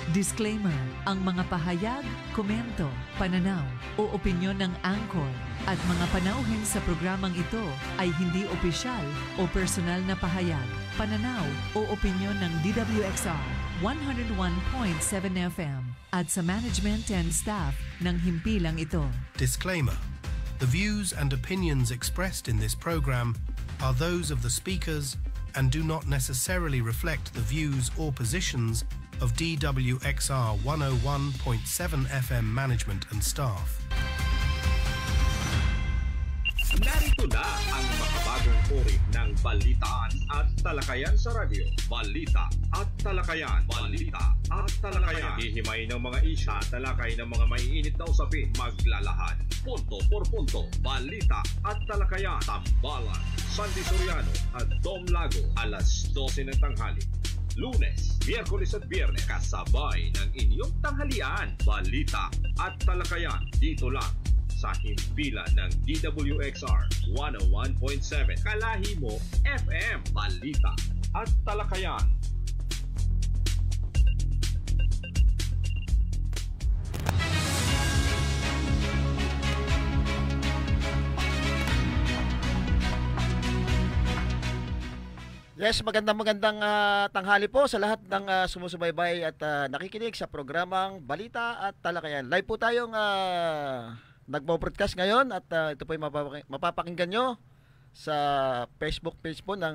Disclaimer, ang mga pahayag, komento, pananaw o opinyon ng Angkor at mga panauhin sa programang ito ay hindi opisyal o personal na pahayag, pananaw o opinyon ng DWXR 101.7 FM at sa management and staff ng himpilang ito. Disclaimer. The views and opinions expressed in this program are those of the speakers and do not necessarily reflect the views or positions of DWXR 101.7 FM management and staff. Narito na ang makabagong uri ng balitaan at talakayan sa radyo. Balita at talakayan. Balita at talakayan. Hihimay ng mga isya, talakay ng mga maiinit na usapin. Maglalahad. Punto por punto. Balita at talakayan. Tambalan, Sandy Soriano at Dom Lago. Alas 12 ng tanghali. Lunes, Miyerkules at Biyernes. Kasabay ng inyong tanghalian. Balita at talakayan. Dito lang sa himpilan ng DWXR 101.7 Kalahi mo FM. Balita at talakayan. Yes, magandang tanghali po sa lahat ng sumusubaybay at nakikinig sa programang Balita at Talakayan. Live po tayong nagbo-broadcast ngayon at ito po yung mapapakinggan nyo sa Facebook page po ng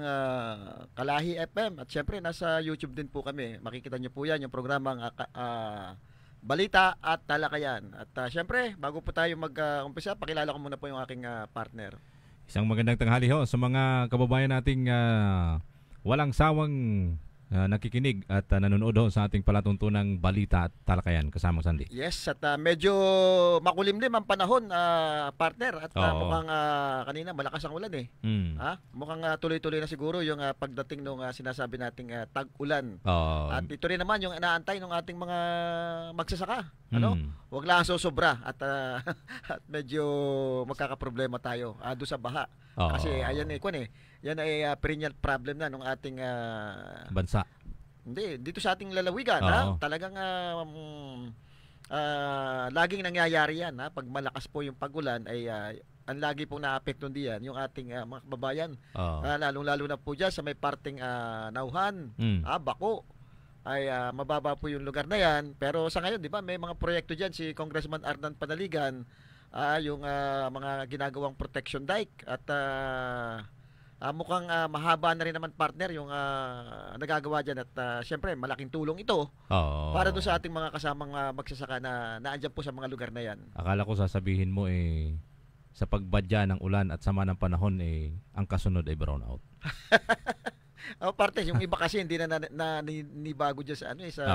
Kalahi FM at syempre nasa YouTube din po kami. Makikita nyo po yan yung programang Balita at Talakayan. At syempre, bago po tayo mag-umpisa, pakilala ko muna po yung aking partner. Isang magandang tanghali ho sa mga kababayan nating walang sawang nakikinig at nanonood ho sa ating palatuntunang Balita at Talakayan kasama Sandy. Yes, at medyo makulimlim ang panahon, partner. At mukhang kanina malakas ang ulan eh. Mukhang tuloy-tuloy na siguro yung pagdating ng sinasabi nating tag-ulan. At ito rin naman yung inaantay ng ating mga magsasaka. Huwag lang sosobra at medyo magkakaproblema tayo doon sa baha. Kasi ayan yan ay perennial problem na ng ating bansa. Hindi, dito sa ating lalawigan, talagang laging nangyayari yan. Pag malakas po yung pag-ulan, ay ang lagi pong naapektuhan diyan yung ating mga kababayan. Lalong-lalo na po dyan sa may parting Nauhan, Bako, ay mababa po yung lugar na yan. Pero sa ngayon, di ba, may mga proyekto dyan si Congressman Ardan Panaligan, yung mga ginagawang protection dike at mukhang mahaba na rin naman, partner, yung nagagawa dyan at syempre malaking tulong ito para doon sa ating mga kasamang magsasaka na naandyan po sa mga lugar na yan. Akala ko sasabihin mo sa pagbadya ng ulan at sama ng panahon ang kasunod ay brownout. Partner, yung iba kasi hindi na nibago dyan sa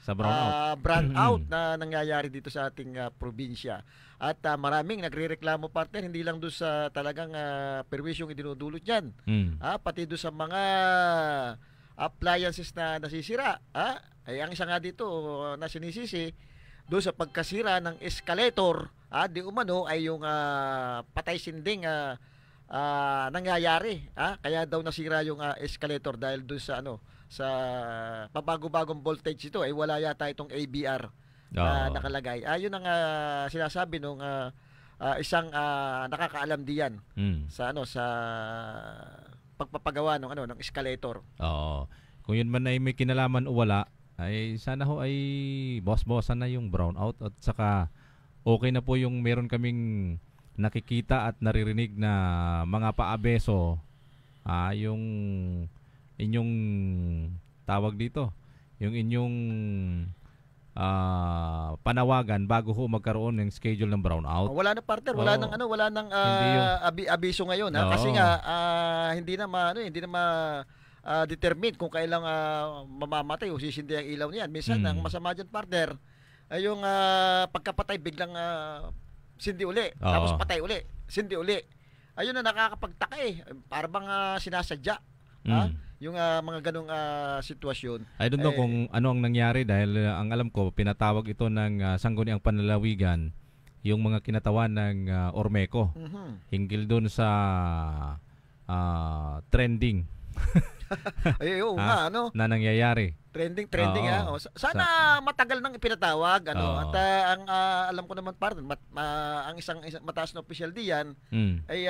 sa brownout. Brownout na nangyayari dito sa ating probinsya. At maraming nagrereklamo, partner, hindi lang doon sa talagang perwisyong idinudulot dyan. Pati doon sa mga appliances na nasisira. Ay ang isa nga dito na sinisisi, doon sa pagkasira ng escalator, di umano ay yung patay sinding nangyayari. Kaya daw nasira yung escalator dahil doon sa sa pabago-bagong voltage ito ay wala yata itong ABR nakalagay. Yun ang sinasabi nung isang nakakaalam diyan sa sa pagpapagawa ng escalator. Kung yun man ay may kinalaman o wala, ay sana ho ay boss-bossan na yung brownout at saka okay na po yung meron kaming nakikita at naririnig na mga paabeso, yung inyong tawag dito, yung inyong panawagan bago ho magkaroon ng schedule ng brownout. Wala na, partner, wala nang abiso ngayon kasi nga hindi na determine kung kailang mamamatay o sisindi ang ilaw niyan. Minsan ang masama diyan, partner, ay yung pagkapatay biglang sindi uli, tapos patay uli, sindi uli. Ayun na nakakapagtaka para bang sinasadya. Yung mga ganong sitwasyon. I don't know kung ano ang nangyari dahil ang alam ko, pinatawag ito ng Sangguniang Panlalawigan yung mga kinatawan ng Ormeco hinggil doon sa trending Ay, oo nga, ano? Na nangyayari. Trending Oo. Sana matagal nang ipinatawag, ano. Oo. At ang alam ko naman partner, ang isang mataas na opisyal diyan ay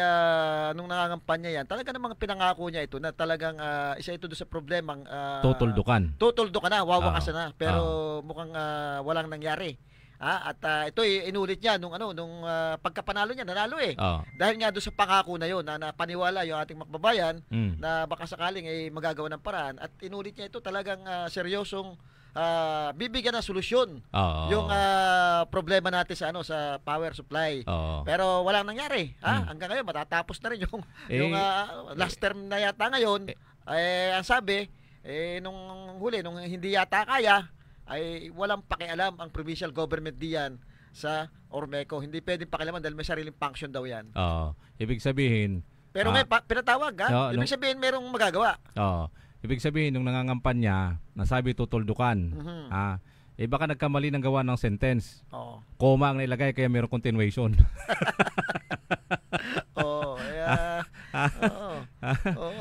nung nangangampanya yan, talaga namang pinangako niya ito na talagang isa ito doon sa problemang tutuldukan na, wawakas na. Pero mukhang walang nangyari. At ito inulit niya nung pagkapanalo niya, nanalo eh. Dahil nga doon sa pangako na yon na napaniwala yung ating makbabayan na baka sakaling magagawa ng paraan, at inulit niya ito talagang seryosong bibigyan ng solusyon yung problema natin sa power supply. Pero walang nangyari. Hanggang ngayon matatapos na rin yung last term na yata ngayon. Ang sabi nung huli, nung hindi yata kaya, ay walang pakialam ang provincial government diyan sa Ormeco. Hindi pwedeng pakialaman dahil may sariling function daw yan. Ibig sabihin... Pero ngayon, pinatawag ibig sabihin merong magagawa. Ibig sabihin, nung nangangampanya, nasabi tutuldukan. Baka nagkamali ng gawa ng sentence. Koma ang nailagay, kaya merong continuation.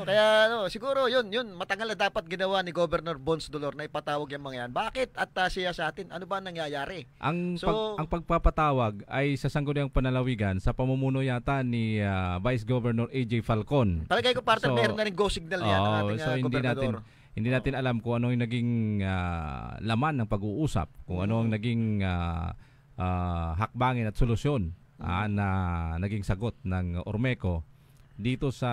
Kaya siguro yun matagal na dapat ginawa ni Governor Bons Dolor na ipatawag yung mga yan. Bakit? At siya sa atin, ano ba nangyayari? Ang pagpapatawag ay sa Sangguniang Panlalawigan sa pamumuno yata ni Vice Governor AJ Falcon. Palagay ko partner, meron na rin go signal yan ang ating gobernador. Hindi natin alam kung ano yung naging laman ng pag-uusap, kung ano ang naging hakbangin at solusyon na naging sagot ng Ormeco dito sa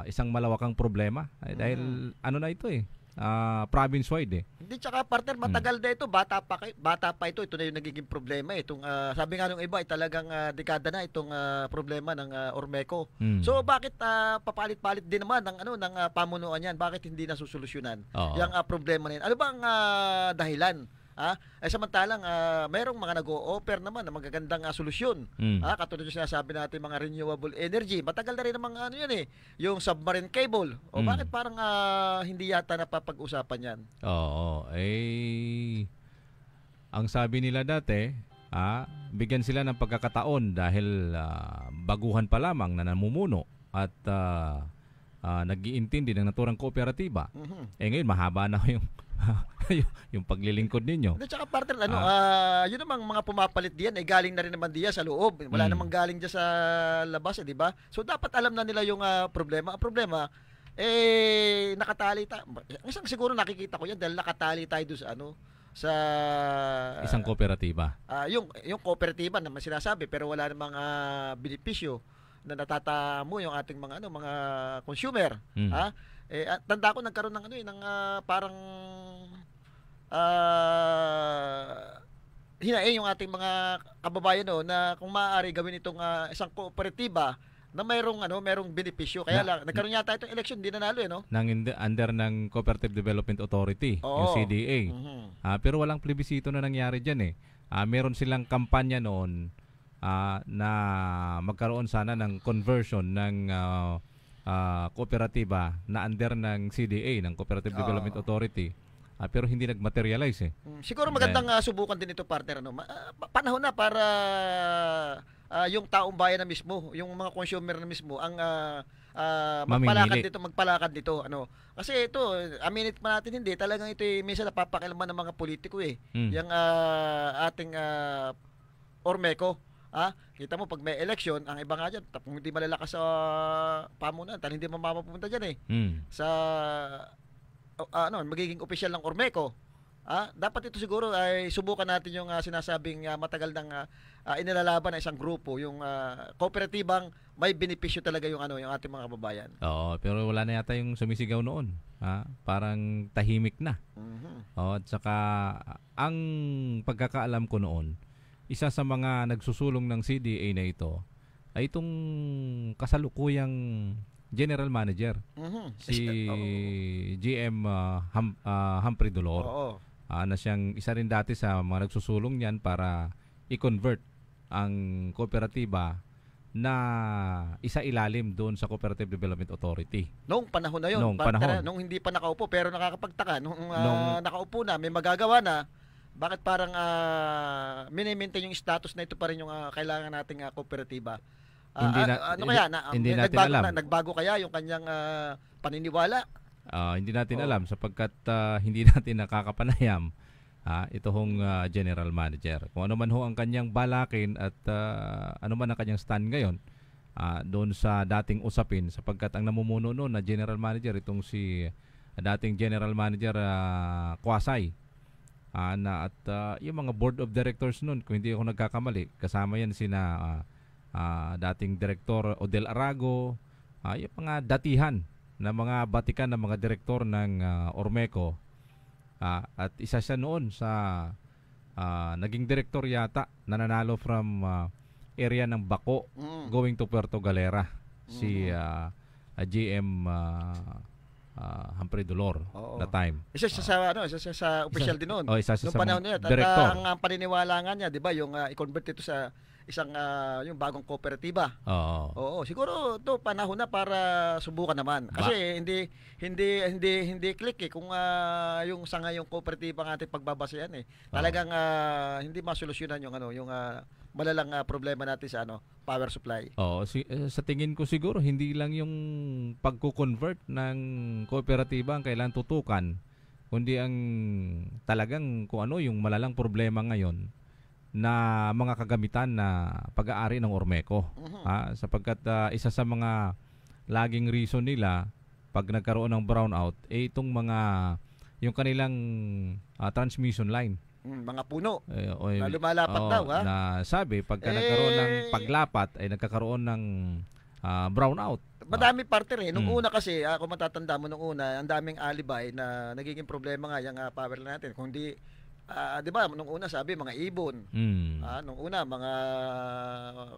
isang malawakang problema. Dahil ano na ito province-wide Hindi, tsaka partner, matagal na ito, bata pa ito na yung nagiging problema itong sabi nga nung iba ay talagang dekada na itong problema ng Ormeco. So bakit papalit-palit din naman ng pamunuan yan? Bakit hindi nasusolusyonan yung problema na yan? Ano ba ang dahilan? Samantalang mayroong mga nag-o-offer naman ng magagandang solusyon. Katulad yung sinasabi natin, mga renewable energy. Matagal na rin namang yung submarine cable. Bakit parang hindi yata napapag-usapan yan? Ang sabi nila dati, bigyan sila ng pagkakataon dahil baguhan pa lamang na namumuno at nag-iintindi ng naturang kooperatiba. Ngayon mahaba na yung paglilingkod ninyo. At saka partner, yun namang mga pumapalit diyan ay galing na rin naman diyan sa loob. Wala namang galing diyan sa labas, di ba? So dapat alam na nila yung problema. Ang problema nakatali tayo. Isang siguro nakikita ko yan dahil nakatali tayo doon sa isang kooperatiba. Yung kooperatiba naman sinasabi, pero wala namang benepisyo na natatamo yung ating mga consumer. Tanda ko nagkaroon ng parang hinaing yung ating mga kababayan na kung maaari gawin itong isang kooperatiba na mayroong benepisyo. Kaya lang nagkaroon yata itong election, hindi nanalo under ng Cooperative Development Authority, yung CDA. Pero walang plebisito na nangyari diyan meron silang kampanya noon na magkaroon sana ng conversion ng kooperatiba na under ng CDA, ng Cooperative Development Authority. Pero hindi nag-materialize Siguro magandang subukan din ito, partner. Panahon na para yung taong bayan na mismo, yung mga consumer na mismo ang magpalakad dito. Kasi ito, aminit pa natin hindi, talagang ito minsan napapakialaman ng mga politiko yung ating Ormeco. Kita mo pag may election, ang iba nga dyan, kung hindi malalakas sa pamunan, hindi mamapunta dyan sa magiging opisyal ng Ormeco. Dapat ito siguro ay subukan natin yung sinasabing matagal nang inilalaban na isang grupo, yung kooperatibang may benepisyo talaga yung ating mga kababayan. Pero wala na yata yung sumisigaw noon. Parang tahimik na. At saka ang pagkakaalam ko noon, isa sa mga nagsusulong ng CDA na ito ay itong kasalukuyang general manager, si GM Humphrey Dolor. Na siyang isa rin dati sa mga nagsusulong niyan para i-convert ang kooperatiba na isa ilalim doon sa Cooperative Development Authority. Noong panahon na yun, nung hindi pa nakaupo, pero nakakapagtaka, nung nakaupo na, may magagawa na, bakit parang mini-maintain yung status na ito pa rin yung kailangan nating kooperatiba? Hindi natin alam. Nagbago kaya yung kanyang paniniwala. Hindi natin alam sapagkat hindi natin nakakapanayam ito hong general manager. Kung ano man ho ang kanyang balakin at ano man ang kanyang stand ngayon doon sa dating usapin sapagkat ang namumuno noon na general manager itong si dating general manager Kwasay at yung mga board of directors noon kung hindi ako nagkakamali kasama yan sina dating director Odel Arago, yung mga datihan na mga batikan ng mga direktor ng Ormeco. At isa siya noon sa naging direktor yata na nanalo from area ng Bako going to Puerto Galera. Si GM Humphrey Dolor na time. Isa siya sa official din noon. Isa siya sa panahon niya. direktor. At ang paniniwala nga niya, 'di ba, yung i-convert ito sa isang yung bagong kooperatiba. Oo, siguro to panahon na para subukan naman. Kasi hindi click kung yung sa ngayong kooperatiba ng ating pagbabasehan Talagang hindi masolusyonan yung malalang problema natin sa power supply. Sa tingin ko siguro hindi lang yung pagko-convert ng kooperatiba ang kailangan tutukan, kundi ang talagang kung ano yung malalang problema ngayon na mga kagamitan na pag-aari ng Ormeco. Sapagkat isa sa mga laging reason nila pag nagkaroon ng brownout itong yung kanilang transmission line. Mga puno na lumalapat daw na sabi pagka nagkaroon ng paglapat ay nagkakaroon ng brownout. Madami parte rin. Nung una kasi, kung matatanda mo nung una, ang daming alibay na nagiging problema nga yung power natin. Kung di, di ba, nung una sabi, mga ibon. Nung una, mga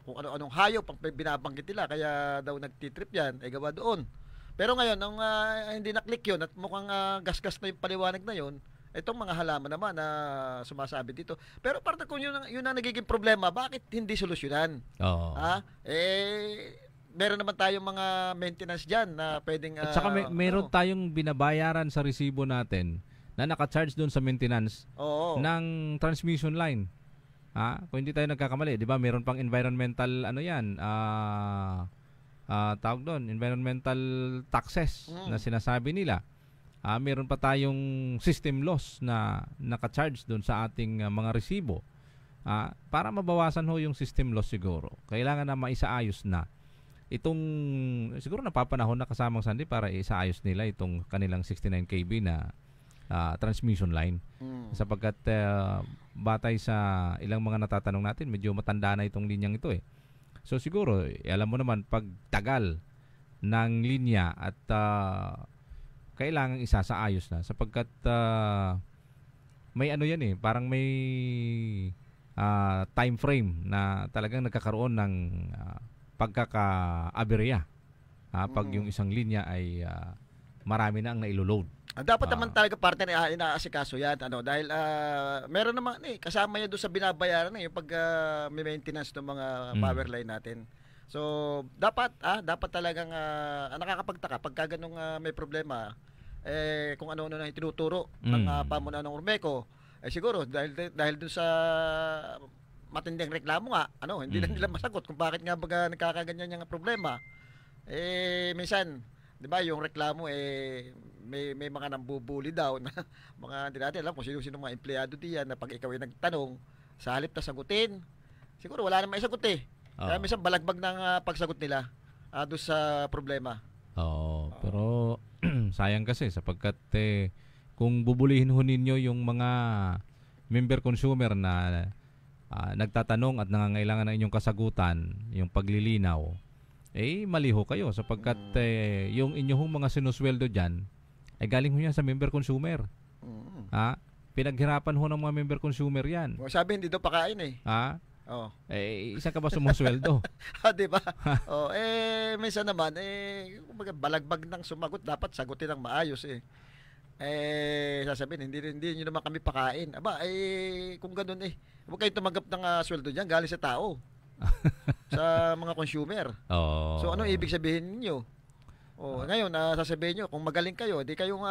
kung ano-anong hayop ang binabanggit nila, kaya daw nagtitrip yan, ay gawa doon. Pero ngayon, nung hindi na-click yun at mukhang gas-gas na yung paliwanag na yun, itong mga halaman naman na sumasabi dito. Pero parte kung yun ang nagiging problema, bakit hindi solusyonan? Meron naman tayong mga maintenance dyan na pwedeng... At saka meron tayong binabayaran sa resibo natin na naka-charge doon sa maintenance ng transmission line. Kung hindi tayo nagkakamali, di ba? Meron pang environmental, tawag doon, environmental taxes na sinasabi nila. Meron pa tayong system loss na naka-charge doon sa ating mga resibo. Para mabawasan ho yung system loss siguro, kailangan na maisaayos na itong, siguro napapanahon na kasamang Sandy para isaayos nila itong kanilang 69 kV na transmission line. Sapagkat batay sa ilang mga natatanong natin, medyo matanda na itong linyang ito So siguro, alam mo naman, pag tagal ng linya at kailangan isasaayos na sapagkat may yan parang may time frame na talagang nagkakaroon ng pagkaka-aberya pag yung isang linya ay marami na ang nailoload. Dapat naman talaga parte na inaasikaso yan dahil meron naman kasama yan doon sa binabayaran yung pag may maintenance ng mga power line natin. So dapat talagang nakakapagtaka pagka ganung may problema kung ano-ano na itinuturo ng pamunuan ng Ormeco siguro dahil dun sa matinding reklamo nga hindi na nila masagot kung bakit nga baga nagkakaganyan yung problema. Minsan 'di ba yung reklamo may mga nambubuli daw na mga hindi natin alam kung sino mga empleyado diyan na pag ikaw ay nagtanong sa halip na sagutin siguro wala namang isagot kaya minsan balagbag ng pagsagot nila doon sa problema. Pero sayang kasi sapagkat kung bubulihin ho ninyo yung mga member consumer na nagtatanong at nangangailangan ng inyong kasagutan, yung paglilinaw, mali ho kayo sapagkat yung inyong mga sinusweldo dyan ay galing ho yan sa member consumer. Pinaghirapan ho ng mga member consumer yan. Sabi hindi daw pakain isa ka ba sumusweldo? Diba? Minsan naman balagbag ng sumagot, dapat sagutin ng maayos sasabihin hindi niyo naman kami pakain. Kung ganoon huwag kayong tumanggap ng sweldo diyan galing sa tao. Sa mga consumer. So ano ibig sabihin niyo? Ngayon sasabihin niyo kung magaling kayo, di kayong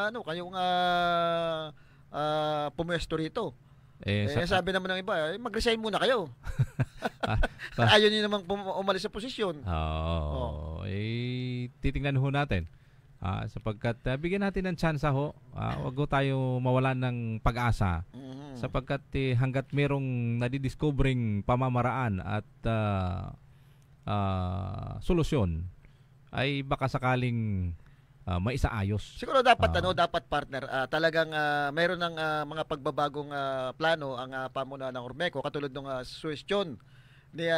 pumwesto rito. Sabi naman ng iba, mag-resign muna kayo. Ayaw niyo namang umalis sa posisyon. Titingnan ho natin Sapagkat bigyan natin ng tsansa ho. Wag ho tayo mawalan ng pag-asa. Sapagkat hanggat merong nadidiscovering pamamaraan at solusyon, ay baka sakaling maisaayos. Siguro dapat dapat partner, talagang mayroon ng mga pagbabagong plano ang pamunuan ng Ormeco, katulad ng suwestyon ni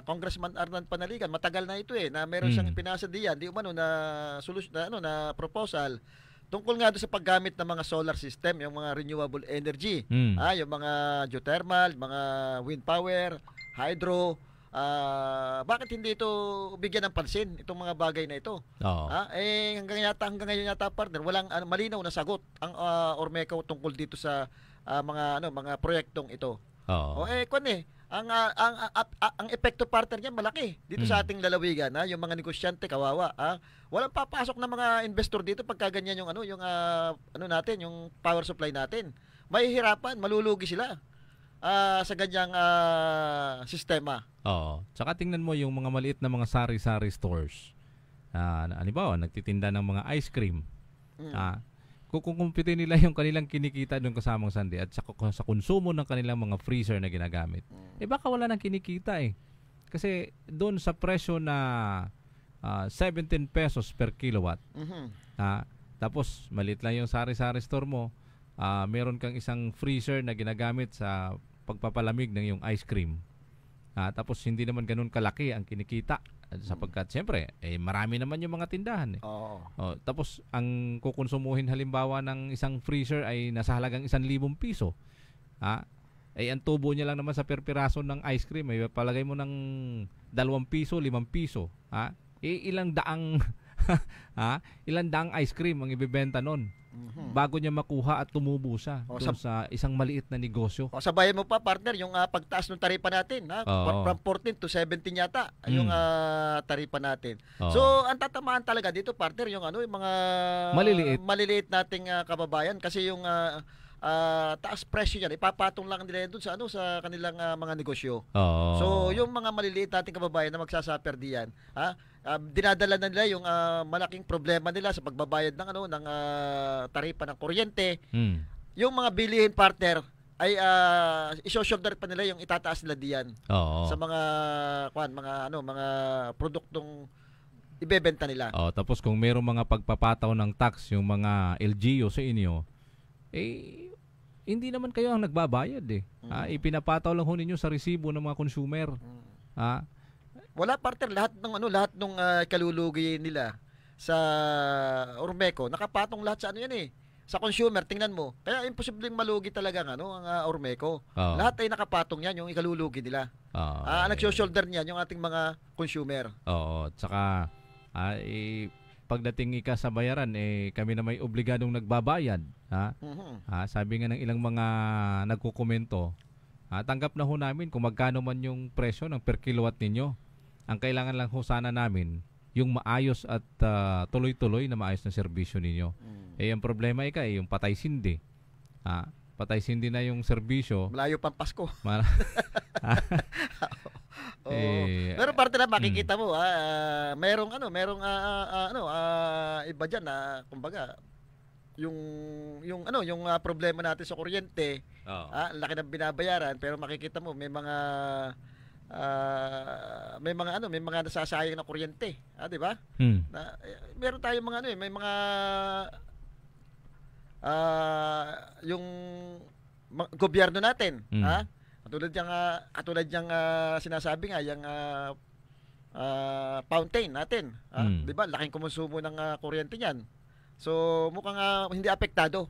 Congressman Arnan Panaligan. Matagal na ito na meron siyang pinasa diyan, di umano na solusyon na proposal tungkol nga doon sa paggamit ng mga solar system, yung mga renewable energy, yung mga geothermal, mga wind power, hydro. Bakit hindi ito bigyan ng pansin, itong mga bagay na ito? Hanggang ngayon yata partner, walang malinaw na sagot ang Ormeco tungkol dito sa mga proyektong ito. Ang epekto partner niyan malaki dito sa ating lalawigan, yung mga negosyante kawawa, walang papasok na mga investor dito pagka ganyan yung natin, yung power supply natin. Mahihirapan, malulugi sila sa ganyang sistema. Tsaka tingnan mo yung mga maliit na mga sari-sari stores. Halimbawa, nagtitinda ng mga ice cream. Kukumpute nila yung kanilang kinikita doon kasamang sandi at sa konsumo ng kanilang mga freezer na ginagamit. Baka wala nang kinikita Kasi doon sa presyo na 17 pesos per kilowatt. Tapos maliit lang yung sari-sari store mo. Meron kang isang freezer na ginagamit sa pagpapalamig ng yung ice cream. Tapos hindi naman ganun kalaki ang kinikita. Sapagkat siyempre, marami naman yung mga tindahan. Tapos ang kukonsumuhin halimbawa ng isang freezer ay nasa halagang 1,000 piso. Ang tubo niya lang naman sa per piraso ng ice cream, palagay mo ng 2 piso, 5 piso. Ilang daang ilang daang ice cream ang ibebenta nun bago niya makuha at tumubo siya doon sa isang maliit na negosyo. Sabayan mo pa partner yung pagtaas ng taripa natin, from 14 to 17 yata yung taripa natin. So ang tatamaan talaga dito partner yung yung mga maliliit nating kababayan, kasi yung taas presyo yan ipapatong lang nila doon sa sa kanilang mga negosyo. So yung mga maliliit nating kababayan na magsasuffer diyan, dinadala na nila yung malaking problema nila sa pagbabayad ng taripa ng kuryente. Yung mga bilihin partner ay i-shoulder pa nila yung itataas nila diyan sa mga mga produktong ibebenta nila. Tapos kung mayroong mga pagpapataw ng tax yung mga LGU sa inyo, hindi naman kayo ang nagbabayad ipinapataw lang ho ninyo sa resibo ng mga consumer. Wala partner, lahat ng kalulugi nila sa Ormeco, nakapatong lahat sa sa consumer. Tingnan mo, kaya imposibleng malugi talaga ang Ormeco. Lahat ay nakapatong yan yung ikalulugi nila. Nagso-shoulder niyan yung ating mga consumer. Tsaka pagdating sa bayaran, kami na may obligadong nagbabayad. Sabi nga ng ilang mga nagkukomento, tanggap na ho namin kung magkano man yung presyo ng per kilowatt ninyo. Ang kailangan lang ho sana namin yung maayos at tuloy-tuloy na maayos na serbisyo ninyo. Ang problema yung patay sindi. Patay sindi na yung serbisyo. Malayo pang Pasko. Pero parte na makikita mo merong iba diyan na kumbaga yung problema natin sa kuryente, laki ng binabayaran, pero makikita mo may mga nasasayang na kuryente, di ba? Meron tayong mga may mga yung gobyerno natin, katulad yang sinasabi nga yung fountain natin, di ba? Laking konsumo ng kuryente niyan. So mukhang hindi apektado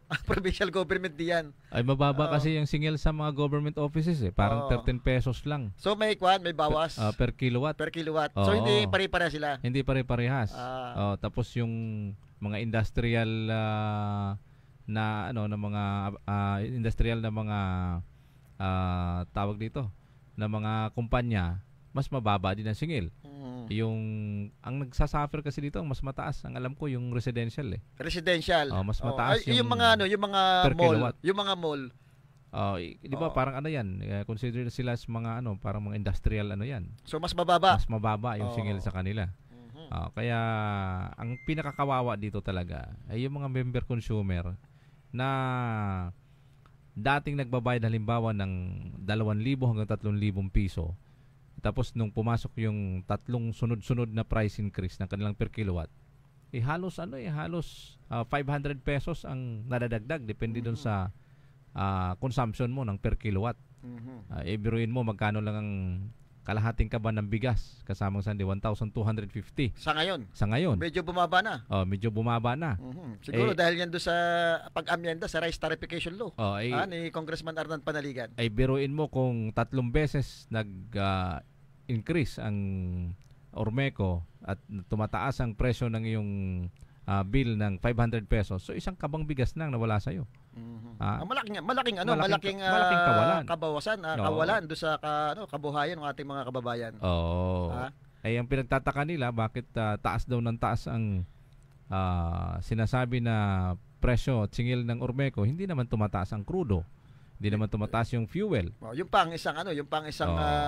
ang provincial government diyan. Ay mababa kasi yung singil sa mga government offices parang 13 pesos lang. So may bawas per kilowatt. So hindi pare-pareha sila. Hindi pare-parehas. Tapos yung mga industrial na mga industrial na mga tawag dito na mga kumpanya, mas mababa din ang singil. Yung ang nagsasuffer kasi dito, mas mataas ang alam ko yung residential Residential. Mas mataas yung mga mall, kilowatt. Yung mga mall. Di ba parang yan, consider sila as mga parang mga industrial yan. So mas mababa. Mas mababa yung singil sa kanila. Kaya ang pinakakawawa dito talaga ay yung mga member consumer na dating nagbabayad halimbawa ng 2,000 hanggang 3,000 piso. Tapos nung pumasok yung 3 sunod-sunod na price increase ng kanilang per kilowatt, halos 500 pesos ang nadadagdag depende doon sa consumption mo ng per kilowatt. Biruin mo magkano lang ang kalahating kaban ng bigas kasamang sandi, 1,250. Sa ngayon? Medyo bumaba na. Medyo bumaba na. Siguro dahil yan doon sa pag-amyenda sa rice tarification law ni Congressman Arnan Panaligan. Biruin mo kung 3 beses nag-increase ang Ormeco at tumataas ang presyo ng iyong bill ng 500 pesos. So isang kabang bigas nang nawala sa iyo. Malaking kawalan do sa kabuhayan ng ating mga kababayan. Ang pinagtataka nila bakit taas daw ng taas ang sinasabi na presyo at singil ng Ormeco, hindi naman tumataas ang krudo. Hindi naman tumataas yung fuel. Yung pang isang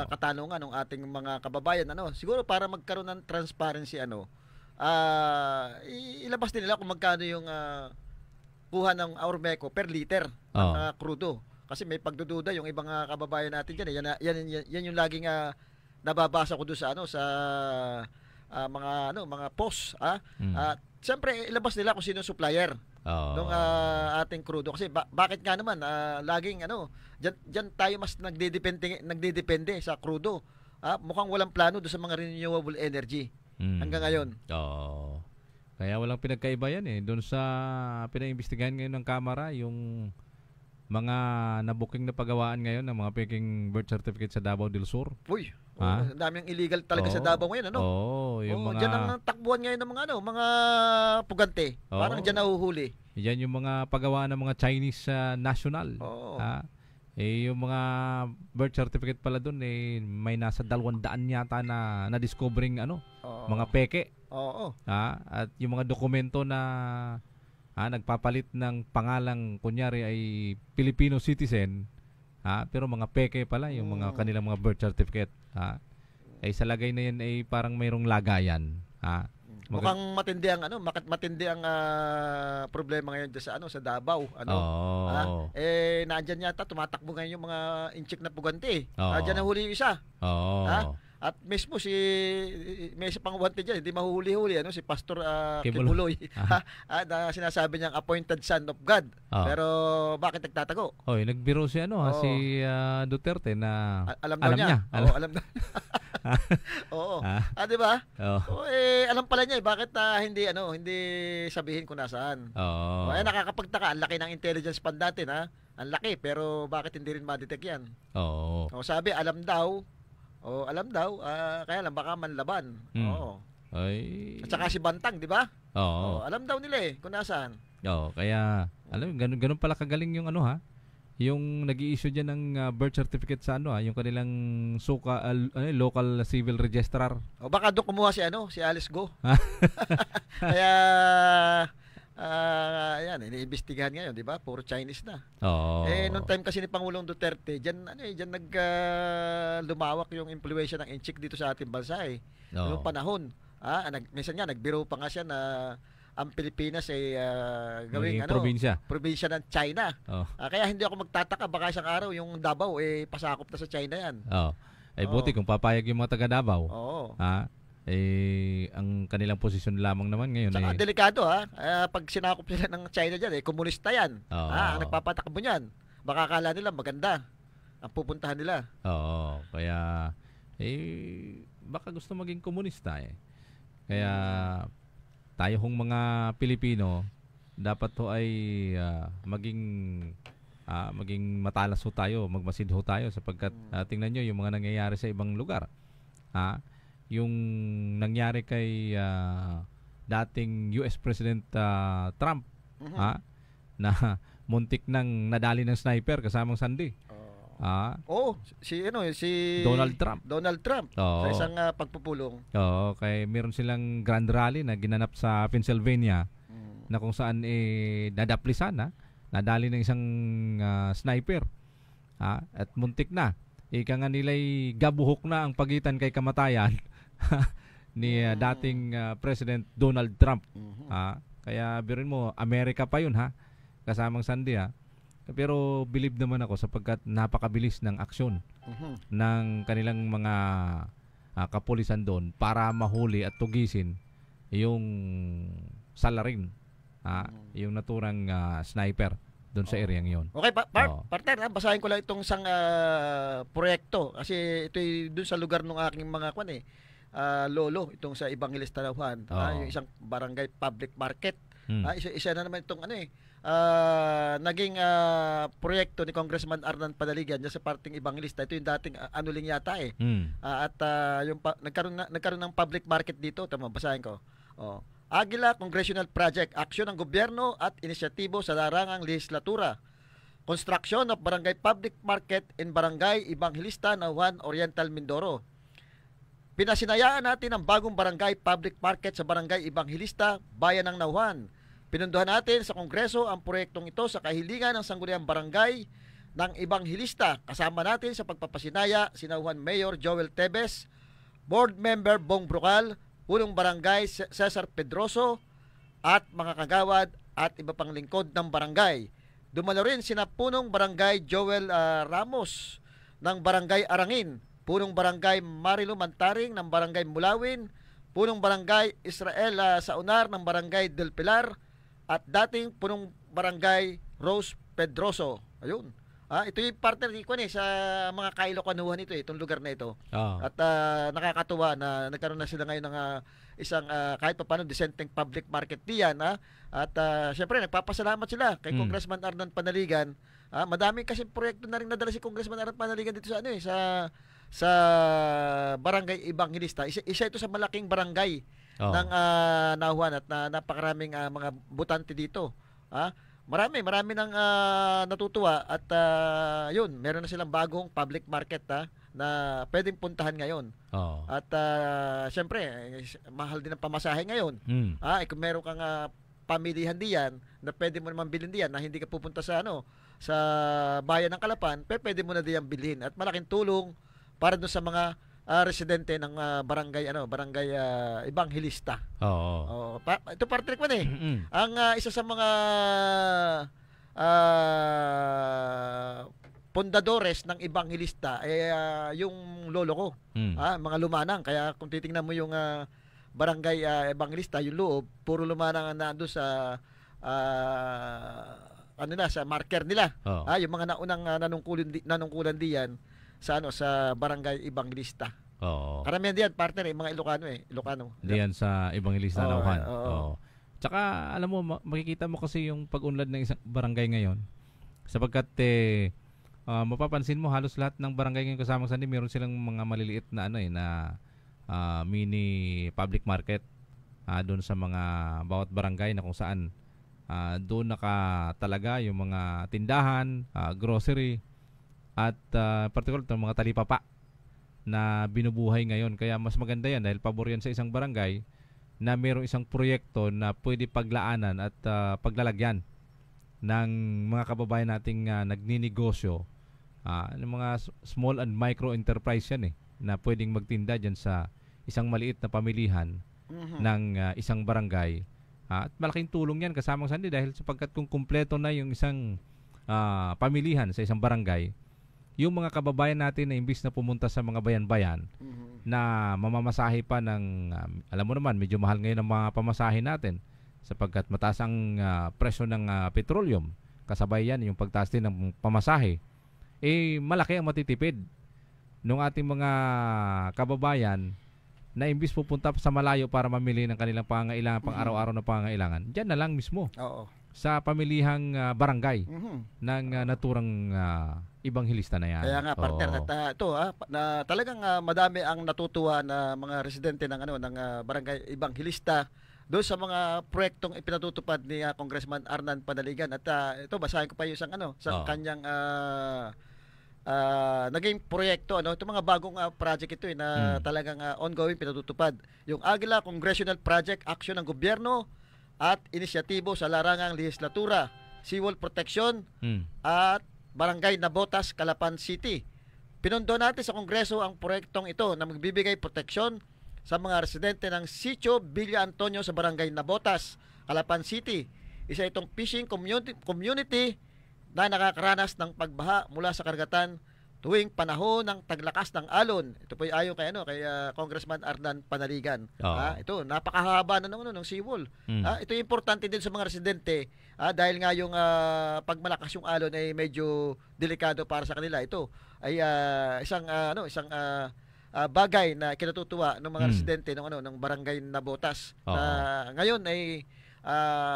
katanungan ng ating mga kababayan, siguro para magkaroon ng transparency, ilabas din nila kung magkano yung kuha ng Ormeco per liter ng krudo. Kasi may pagdududa yung ibang kababayan natin diyan. Yan yung laging nababasa ko doon sa mga posts. Siyempre ilabas nila kung sino supplier ng ating krudo. Kasi bakit nga naman laging diyan tayo mas nagdedepende sa krudo. Mukhang walang plano doon sa mga renewable energy hanggang ngayon. Kaya walang pinagkaiba yan doon sa pinaimbestigahan ngayon ng Kamara, yung mga nabuking na pagawaan ngayon ng mga peking birth certificate sa Davao del Sur. Ang daming illegal talaga sa Davao ngayon, yung mga diyan ang takbuhan ngayon ng mga pugante. Parang diyan nahuhuli. Yan yung mga pagawaan ng mga Chinese national. Yung mga birth certificate pala doon may nasa 200 yata na na-discovering mga peke. At yung mga dokumento na nagpapalit ng pangalang kunyari ay Filipino citizen, pero mga peke pala yung mga kanilang mga birth certificate. Sa lagay na yan ay parang mayroong lagayan. Mukhang matindi ang problema ngayon sa Davao. Nandiyan yata tumatakbo ngayon yung mga inchik na pugante. Diyan nahuli yung isa. At mismo may isa pang wanted dyan, hindi mahuhuli-huli, si Pastor Kibuloy. Na sinasabi niyang appointed son of God. Pero bakit nagtatago? Nagbiro si Duterte na alam niya. Alam na. Di ba? Alam pala niya bakit hindi sabihin kung nasaan. Nakakapagtaka, ang laki ng intelligence pan natin, ang laki, pero bakit hindi rin ma-detect yan? Sabi alam daw, kaya lang baka manlaban. At saka si Bantang, di ba? Alam daw nila kung nasaan. Kaya ganun pala kagaling yung yung nag-i-issue diyan ng birth certificate sa yung kanilang local civil registrar. Baka doon kumuha si Alice Go. Kaya iniimbestigahan ngayon, di ba? Puro Chinese na. Noong time kasi ni Pangulong Duterte, diyan lumawak yung impluwensya ng inchik dito sa ating bansa noong panahon. Minsan nga nagbiro pa nga siya na ang Pilipinas ay gawing probinsya ng China. Kaya hindi ako magtataka baka isang araw yung Davao pasakop na sa China yan. Buti kung papayag yung mga taga Davao. Ang kanilang posisyon lamang naman ngayon saka delikado pag sinakop nila ng China dyan komunista yan. Ang nagpapatakbo niyan. Baka akala nila maganda ang pupuntahan nila. Kaya baka gusto maging komunista Kaya tayo hong mga Pilipino dapat ay maging matalas tayo, magmasid tayo sapagkat tingnan nyo yung mga nangyayari sa ibang lugar. Yung nangyari kay dating US President Trump na muntik nang nadali ng sniper kasamang sandi. Si Donald Trump sa isang pagpupulong. Kaya meron silang grand rally na ginanap sa Pennsylvania na kung saan nadaplisan nadali ng isang sniper. At muntik na. Ika nga nila'y gabuhok na ang pagitan kay kamatayan. ni dating President Donald Trump. Kaya biruin mo, Amerika pa yun ha, kasamang Sandy ha. Pero believe naman ako sapagkat napakabilis ng aksyon ng kanilang mga kapulisan doon para mahuli at tugisin yung salarin, yung naturang sniper doon sa area yon. Okay, partner, basahin ko lang itong isang proyekto kasi ito doon sa lugar ng aking mga lolo, itong sa Evangelista Nauhan, yung isang barangay public market. Isa na naman itong naging proyekto ni Congressman Arnan Panaligan sa parting Evangelista. Ito yung dating anuling yata at yung nagkaroon ng public market dito. Tama, basahin ko. Aguila Congressional Project, aksyon ng gobyerno at inisyatibo sa larangang lehislatura. Construction of Barangay Public Market in Barangay Evangelista Nauhan, Oriental, Mindoro. Pinasinayaan natin ang bagong Barangay Public Market sa Barangay Evangelista, Bayan ng Nauhan. Pinunduhan natin sa Kongreso ang proyektong ito sa kahilingan ng Sangguniang Barangay ng Evangelista. Kasama natin sa pagpapasinaya si Nauhan Mayor Joel Tebes, Board Member Bong Brocal, Punong Barangay Cesar Pedroso at mga kagawad at iba pang lingkod ng barangay. Dumalo rin sina Punong Barangay Joel Ramos ng Barangay Arangin, Punong Barangay Marilo Mantaring ng Barangay Mulawin, Punong Barangay Israel Saunar ng Barangay Del Pilar, at dating Punong Barangay Rose Pedroso. Ayun. Ito yung partner ko sa mga Kailokanuhan ito, itong lugar na ito. At nakakatuwa na nagkaroon na sila ngayon ng isang kahit pa paano disenteng public market diyan. At syempre nagpapasalamat sila kay Congressman Arnan Panaligan. Madami kasi proyekto na rin nadala si Congressman Arnan Panaligan dito sa Barangay Evangelista. Isa ito sa malaking barangay ng Nauhan at napakaraming mga butante dito. Marami nang natutuwa at yun, meron na silang bagong public market na pwedeng puntahan ngayon. At syempre, mahal din ang pamasahe ngayon. Kung meron kang pamilihan diyan na pwede mo naman bilhin diyan na hindi ka pupunta sa sa bayan ng Kalapan, pwede mo na diyan bilhin at malaking tulong para doon sa mga residente ng barangay Evangelista. Ito partner ko ang isa sa mga pundadores ng Evangelista ay yung lolo ko. Mga lumanang, kaya kung titingnan mo yung barangay Evangelista, yung loob puro lumanang na doon sa sa marker nila. Yung mga naunang nanungkulan diyan sa barangay Evangelista. Karamihan diyan partner mga Ilocano. Diyan sa Evangelista Nauhan. Tsaka alam mo makikita mo kasi yung pag-unlad ng isang barangay ngayon. Sapagkat mapapansin mo halos lahat ng barangay ngayon kasamang Sandy meron silang mga maliliit na mini public market doon sa mga bawat barangay na kung saan doon nakatalaga yung mga tindahan, grocery at particular itong mga talipapa na binubuhay ngayon. Kaya mas maganda yan dahil pabor yan sa isang barangay na mayroong isang proyekto na pwede paglaanan at paglalagyan ng mga kababayan nating nagninegosyo, ng mga small and micro enterprise yan na pwedeng magtinda dyan sa isang maliit na pamilihan ng isang barangay. At malaking tulong yan kasamang Sandy dahil sapagkat kung kumpleto na yung isang pamilihan sa isang barangay, yung mga kababayan natin na imbis na pumunta sa mga bayan-bayan na mamamasahe pa ng alam mo naman medyo mahal ngayon ang mga pamasahe natin sapagkat mataas ang presyo ng petroleum, kasabay yan yung pagtaas din ng pamasahe, malaki ang matitipid ng ating mga kababayan na imbis pupunta sa malayo para mamili ng kanilang pangangailangan, pang-araw-araw na pangangailangan, dyan na lang mismo sa pamilihang barangay ng naturang Evangelista na yan. Kaya nga partner, at ito na talagang madami ang natutuwa na mga residente ng barangay Evangelista doon sa mga proyektong ipinatutupad ni Congressman Arnan Panaligan. At ito basahin ko pa yung isang kanyang naging proyekto itong mga bagong project ito na talagang ongoing pinatutupad. Yung Aguila Congressional Project, aksyon ng gobyerno at inisyatibo sa larangang lehislatura, seawall protection at Barangay Nabotas, Calapan City. Pinundo natin sa Kongreso ang proyektong ito na magbibigay proteksyon sa mga residente ng Sitio Villa Antonio sa Barangay Nabotas, Calapan City. Isa itong fishing community na nakakaranas ng pagbaha mula sa karagatan tuwing panahon ng taglakas ng alon. Ito po ay ayon kay Congressman Arnan Panaligan. Ito napakahaba na ng seawall. Ito importante din sa mga residente dahil nga yung pagmalakas yung alon ay medyo delikado para sa kanila. Ito ay isang bagay na kinatutuwa ng mga residente ng Barangay Nabotas. Ngayon ay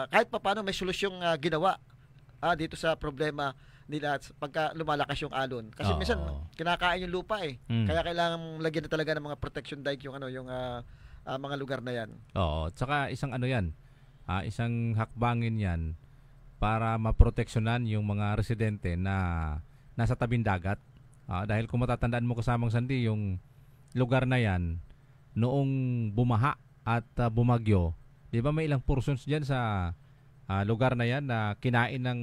kahit papaano may solusyong ginawa dito sa problema nila pagka lumalakas yung alon. Kasi minsan kinakain yung lupa Kaya kailangan lagyan na talaga ng mga protection dike yung mga lugar na yan. Oo, at saka isang isang hakbangin yan para maproteksyonan yung mga residente na nasa tabing dagat. Dahil kung matatandaan mo kasamang Sandy, yung lugar na yan noong bumaha at bumagyo, 'di ba may ilang portions diyan sa lugar na yan na kinain ng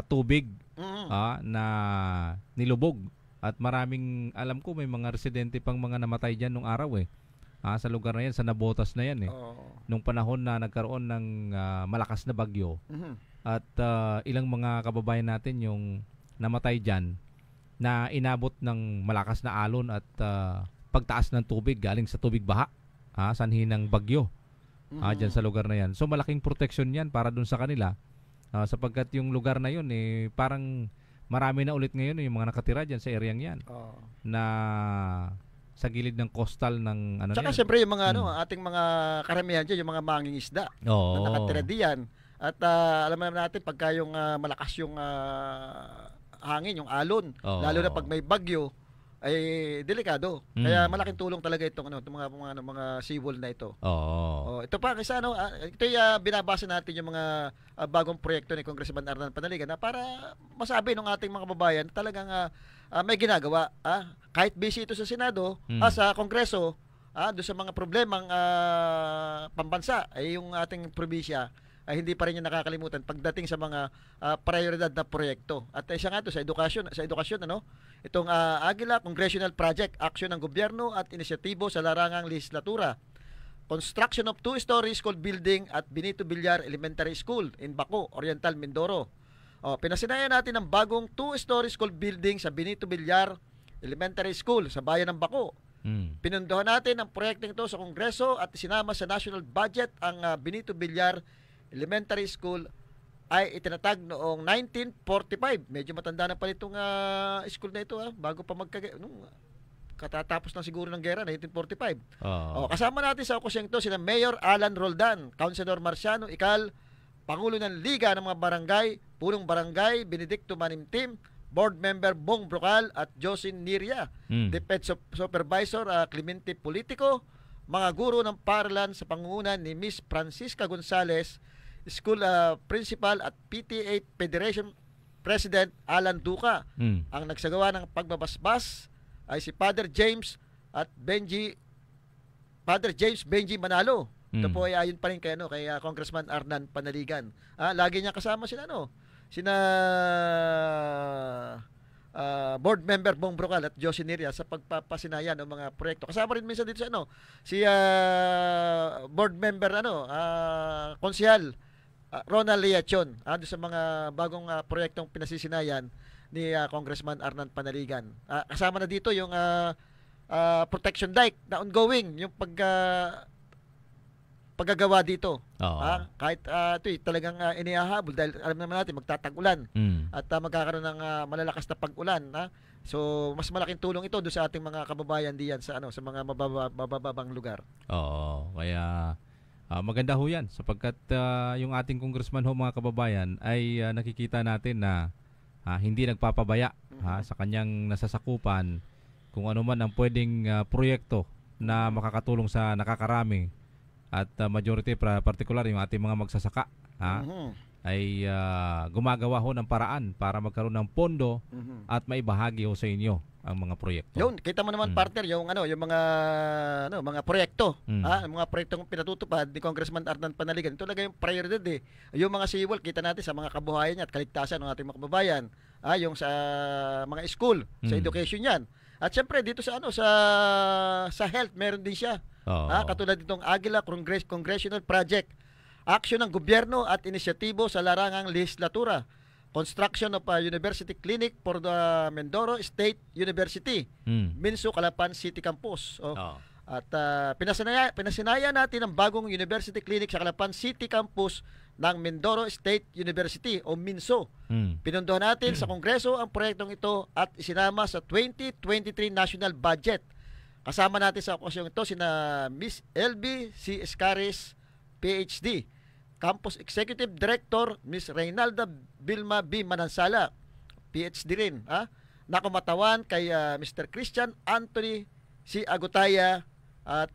tubig na nilubog, at maraming alam ko may mga residente pang mga namatay diyan nung araw sa lugar na yan, sa Nabotas na yan nung panahon na nagkaroon ng malakas na bagyo. At ilang mga kababayan natin yung namatay diyan na inabot ng malakas na alon at pagtaas ng tubig galing sa tubig baha sanhi ng bagyo diyan sa lugar na yan. So malaking protection yan para dun sa kanila. Sapagkat yung lugar na yun parang marami na ulit ngayon yung mga nakatira dyan sa areang yan na sa gilid ng coastal ng Tsaka siyempre yung mga ating mga karamihan dyan, yung mga mangingisda na nakatira diyan. At alam naman natin pagka yung malakas yung hangin, yung alon, lalo na pag may bagyo, ay delikado. Kaya malaking tulong talaga itong mga seawall na ito. Ito pa kasi ito binabasa natin yung mga bagong proyekto ni Congressman Arnan Panaligan na para masabi ng ating mga kababayan talagang may ginagawa. Kahit busy ito sa Senado, sa Kongreso, doon sa mga problemang pambansa ay yung ating probinsya ay hindi pa rin niya nakakalimutan pagdating sa mga prioridad na proyekto. At isa nga ito sa edukasyon itong Aguila Congressional Project, aksyon ng gobyerno at inisyatibo sa larangang legislatura. Construction of 2-story school building at Benito Villar Elementary School in Baco, Oriental, Mindoro. Pinasinayan natin ang bagong 2-story school building sa Benito Villar Elementary School sa bayan ng Baco. Pinunduhan natin ang proyektong ito sa Kongreso at isinama sa national budget. Ang Benito Villar Elementary School ay itinatag noong 1945. Medyo matanda na pala itong school na ito bago pa katatapos na siguro ng gera, 1945. Kasama natin sa okusyeng ito sina Mayor Alan Roldan, Councilor Marciano Ical, Pangulo ng Liga ng mga Barangay, Punong Barangay Benedicto Manimtim, Board Member Bong Brocal at Josin Niria, Defense Supervisor Clemente Politico, mga guro ng paaralan sa pangungunan ni Miss Francisca Gonzales, School Principal at PTA Federation President Alan Duca. Ang nagsagawa ng pagbabasbas ay si Father James Benji Manalo. Ito po ay ayon pa rin kay Congressman Arnan Panaligan. Lagi niya kasama sina board member Bong Brocal at Josie Niria sa pagpapasinayan ng mga proyekto. Kasama rin minsan dito si board member konsehal Ronald Liachon doon sa mga bagong proyektong pinasisinayan ni Congressman Arnan Panaligan. Kasama na dito yung protection dike na ongoing, yung paggagawa dito. Kahit ito talagang inihahabol dahil alam naman natin magtatag-ulan at magkakaroon ng malalakas na pag-ulan. So mas malaking tulong ito doon sa ating mga kababayan diyan sa mga mabababang lugar. Kaya maganda ho yan sapagkat yung ating congressman mga kababayan ay nakikita natin na hindi nagpapabaya sa kanyang nasasakupan kung ano man ang pwedeng proyekto na makakatulong sa nakakarami at majority particular yung ating mga magsasaka ay gumagawa ho ng paraan para magkaroon ng pondo at maibahagi ho sa inyo ang mga proyekto. Yun, kita mo naman partner yung mga proyekto, mga proyektong pinatutupad ni Congressman Arnan Panaligan. Ito talaga yung prioridad Yung mga seawall kita natin sa mga kabuhayan niya at kaligtasan ng ating mga kababayan. Yung sa mga school, sa education yan. At syempre dito sa sa health meron din siya. Katulad nitong Aguila Congressional Project, aksyon ng gobyerno at inisyatibo sa larangang legislatura, construction of a university clinic for the Mindoro State University, Minso Calapan City Campus. At pinasinaya natin ang bagong university clinic sa Calapan City Campus ng Mindoro State University o Minso. Pinunduhan natin sa Kongreso ang proyektong ito at isinama sa 2023 National Budget. Kasama natin sa okupasyong ito sina Miss LB C. Escaris, PhD, Campus Executive Director Miss Reynalda Vilma B. Manansala, PhD rin. Nakumatawan kay Mr. Christian Anthony C. Agutaya at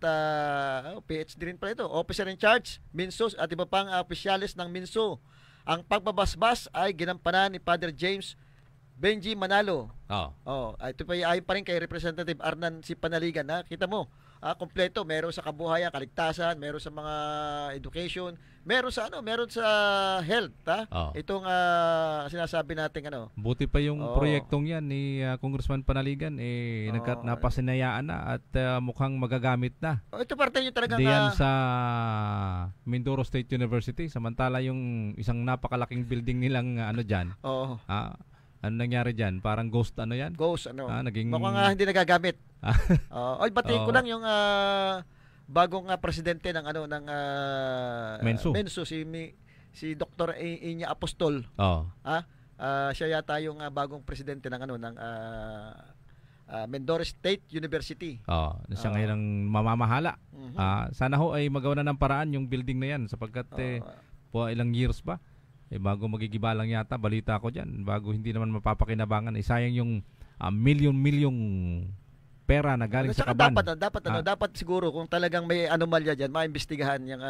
PhD rin pala ito, Officer in Charge, Minso at iba pang opisyalis ng Minso. Ang pagbabasbas ay ginampanan ni Father James Benji Manalo. Ito pa ay pa rin kay Representative Arnan si Panaligan. Kita mo, kompleto, meron sa kabuhayan, kaligtasan, meron sa mga education, meron sa health, Itong sinasabi nating Buti pa yung proyektong yan ni Congressman Panaligan napasinayaan na at mukhang magagamit na. Ito parte nyo talagang diyan sa Mindoro State University, samantala yung isang napakalaking building nilang diyan. Ano nangyari diyan? Parang ghost yan? Ghost naging mukhang hindi nagagamit. Batiin ko lang yung bagong presidente ng Menso si Dr. Inya Apostol. Siya yata yung bagong presidente ng Mindoro State University. Siya ngayon ang mamamahala. Sana ho ay magawa na ng paraan yung building na yan sapagkat ilang years pa bago magigibalang yata, balita ko diyan, bago hindi naman mapapakinabangan. Sayang yung milyong pera na galing sa kaban. Dapat siguro kung talagang may anomalya diyan, maimbestigahan yung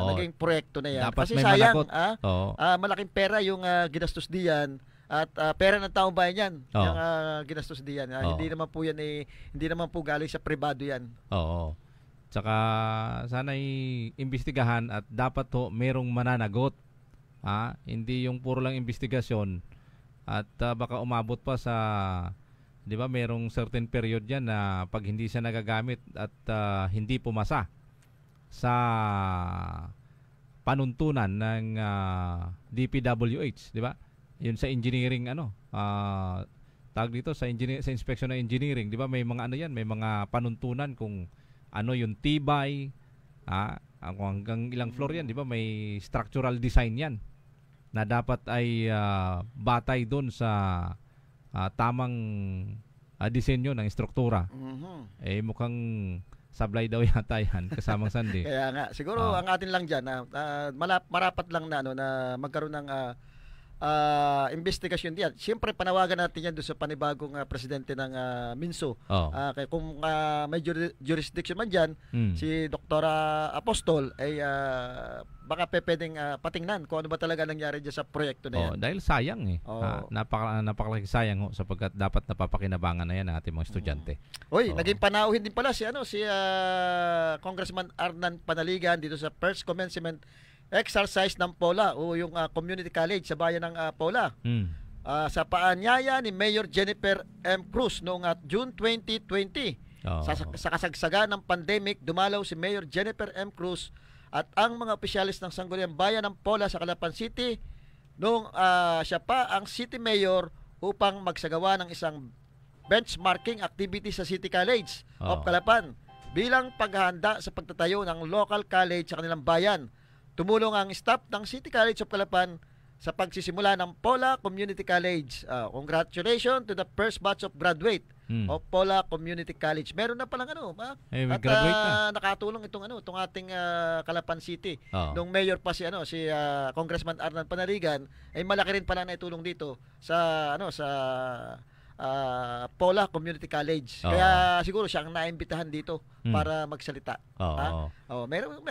naging proyekto na yan. Dapat kasi may sayang, managot. malaking pera yung ginastos diyan at pera ng taong bayan yan, yung ginastos diyan. Hindi naman po yan hindi naman po galing sa pribado yan. Tsaka sana imbestigahan at dapat merong mananagot. Hindi yung puro lang investigasyon at baka umabot pa sa, di ba, merong certain period yan na pag hindi siya nagagamit at hindi pumasa sa panuntunan ng DPWH, di ba? Yun sa engineering tawag dito sa inspection ng engineering, di ba? May mga may mga panuntunan kung yung tibay, hanggang ilang floor yan, di ba? May structural design yan na dapat ay batay doon sa tamang disenyo ng struktura. Mukhang sablay daw yata yan, kasamang sandi. Kaya nga, siguro ang atin lang dyan, marapat lang na magkaroon ng investigasyon diyan. Siyempre panawagan natin yan doon sa panibagong presidente ng Minso. Kung may jurisdiction man diyan, si Dr. Apostol ay baka pwedeng patingnan kung ano ba talaga nangyari diyan sa proyekto na yan. Dahil sayang napakalaking sayang sapagkat dapat napapakinabangan na yan ng ating mga estudyante. Naging panauhin din pala si Congressman Arnan Panaligan dito sa first commencement exercise ng POLA o yung community college sa bayan ng POLA. Sa paanyaya ni Mayor Jennifer M. Cruz noong June 2020. Sa kasagsagan ng pandemic, dumalaw si Mayor Jennifer M. Cruz at ang mga opisyalis ng Sangguniang Bayan ng POLA sa Calapan City noong siya pa ang city mayor upang magsagawa ng isang benchmarking activity sa City College of Calapan bilang paghahanda sa pagtatayo ng local college sa kanilang bayan. Tumulong ang staff ng City College of Calapan sa pagsisimula ng POLA Community College. Congratulations to the first batch of graduate of POLA Community College. Meron na palang at nakatulong itong ating Calapan City. Nung mayor pa si Congressman Arnan Panaligan, ay malaki rin pala na itulong dito sa POLA Community College. Kaya siguro siya ang naimbitahan dito para magsalita. Meron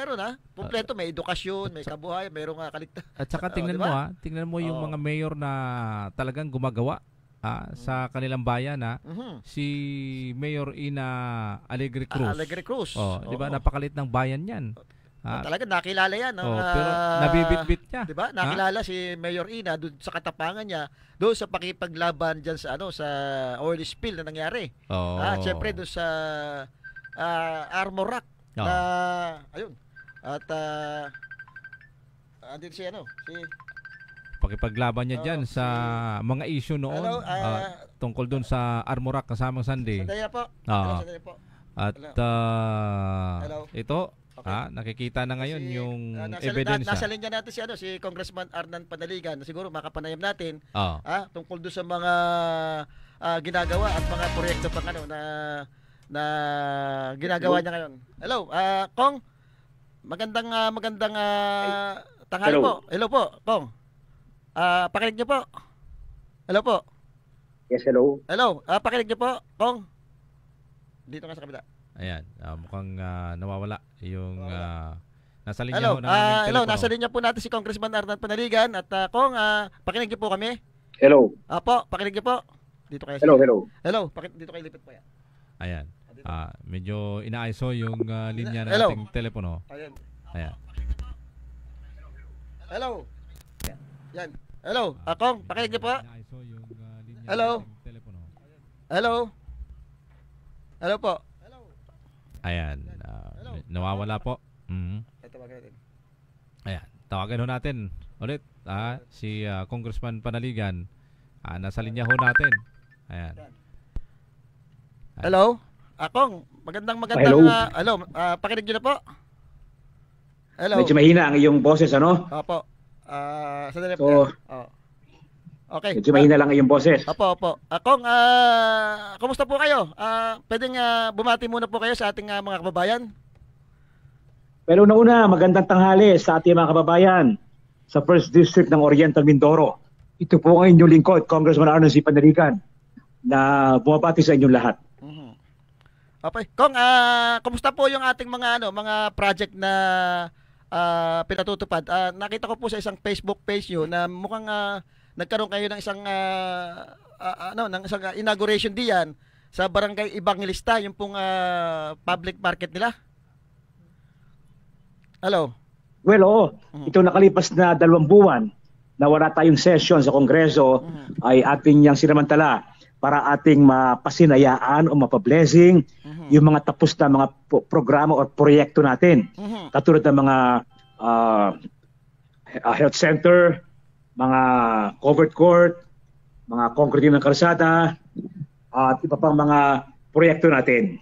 kumpleto, may edukasyon, may kabuhay, mayroong kaligtasan. At saka tingnan mo yung mga mayor na talagang gumagawa sa kanilang bayan si Mayor Ina Alegre Cruz. Alegre Cruz. Di ba napakalit ng bayan 'yan. Talaga nakilala yan. Pero nabibitbit niya. Diba? Nakilala si Mayor Ina doon sa katapangan niya, doon sa pakipaglaban diyan sa sa oil spill na nangyari. Syempre doon sa Armor Rock. Ayun. At andito si pakipaglaban niya diyan sa mga issue noon. Tungkol doon sa Armor Rock kasamang Sunday. Sandali na po. Sandali po. At ito, nakikita na ngayon yung ebidensya. Nasa linya natin si Congressman Arnan Panaligan. Siguro makapanayam natin tungkol doon sa mga ginagawa at mga proyekto pang na ginagawa niya ngayon. Hello, Kong. Magandang tanghali po. Hello po, Kong. Pakinig niyo po. Hello po. Yes, hello. Hello, pakinig niyo po, Kong. Dito nga sa kabila. Ayan, mukhang nawawala yung nasa linya hello, ho ng aming hello, telepono. nasa linya po natin si Congressman Arnan Panaligan at Kong, pakinig niyo po kami. Hello. Po, pakinig niyo po. Dito kayo. Hello. Hello, dito kayo lipit po yan. Ayan. Medyo ina-ISO yung linya ng ating telepono. Ayan. Hello. Yan. Hello, Kong, pakinig niyo po. Hello. Hello po. Ayan. Nawawala po. Ayan. Tawagan ho natin ulit si Congressman Panaligan. Nasa linya ho natin. Ayan. Hello? Kong, magandang hello. Pakinig niyo na po. Hello. Medyo mahina ang iyong boses, Opo. Sandali po. Okay. Medyo mahina lang ang iyong boses. Opo. Kong, kumusta po kayo? Pwedeng bumati muna po kayo sa ating mga kababayan. Pero una, magandang tanghali sa ating mga kababayan sa 1st District ng Oriental Mindoro. Ito po ang inyong lingkod, Congressman Arnan C. Panaligan, na bumabati sa inyong lahat. Okay. Kong, kumusta po yung ating mga project na pinatutupad? Nakita ko po sa isang Facebook page nyo na mukhang nagkaroon kayo ng isang inauguration diyan sa Barangay Evangelista, yung pong public market nila. Hello. Well, ito nakalipas na 2 buwan na wala tayong session sa Kongreso ay ating yang sinamantala para ating mapasinayaan o mapablessing yung mga tapos na mga programa o proyekto natin. Katulad ng mga health center, mga covered court, mga concrete ng kalsada, at iba pang mga proyekto natin.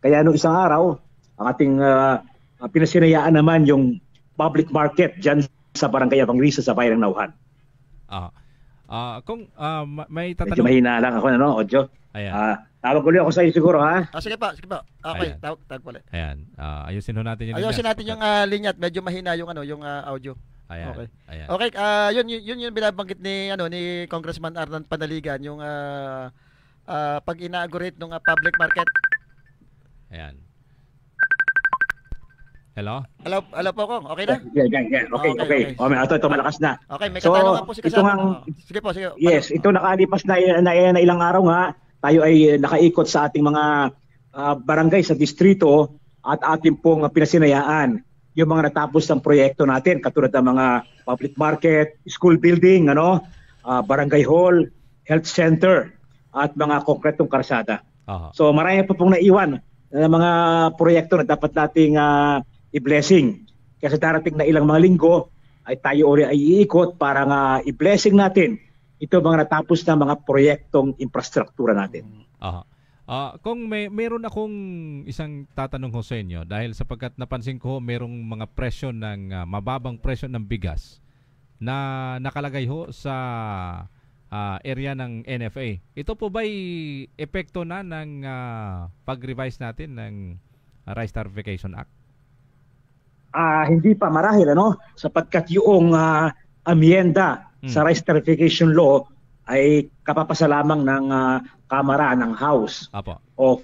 Kaya noong isang araw, ang ating pinasinayaan naman yung public market dyan sa Barangay Evangelista sa Bayan ng Nauhan. Kung may tatanong... Medyo mahina lang ako, Ojo? Ayan. Tawag ulit ako sa iyo siguro, ha? Sige pa. Okay, tawag pala. Ayan. Ayusin ho natin yung Ayusin natin yung linya at medyo mahina yung audio. Ayan. Okay. Ayan. Okay, yun yung binabanggit ni Congressman Arnan Panaligan, yung pag inaugurate ng public market. Ayan. Hello po, Kong. Okay na? Yeah. Okay. Ito malakas na. Okay, may katanungan po si kasama. Sige po. Yes, ito nakalipas na ilang araw nga, tayo ay nakaikot sa ating mga barangay sa distrito at ating pong pinasinayaan yung mga natapos ng proyekto natin, katulad ng mga public market, school building, barangay hall, health center, at mga konkretong karsada. So marami pa pong naiwan na mga proyekto na dapat nating i-blessing. Kaya sa darating na ilang mga linggo ay tayo ulit ay iikot para nga i-blessing natin ito mga natapos na mga proyektong infrastruktura natin. Kung meron akong isang tatanong ho sa inyo, dahil sapagkat napansin ko merong mga presyo ng mababang presyo ng bigas na nakalagay ho sa area ng NFA. Ito po ba'y epekto na ng pag-revise natin ng Rice Tariffication Act? Hindi pa marahil, sapagkat yung amyenda sa Rice Tariffication Law ay kapapasa lamang ng Kamara ng House of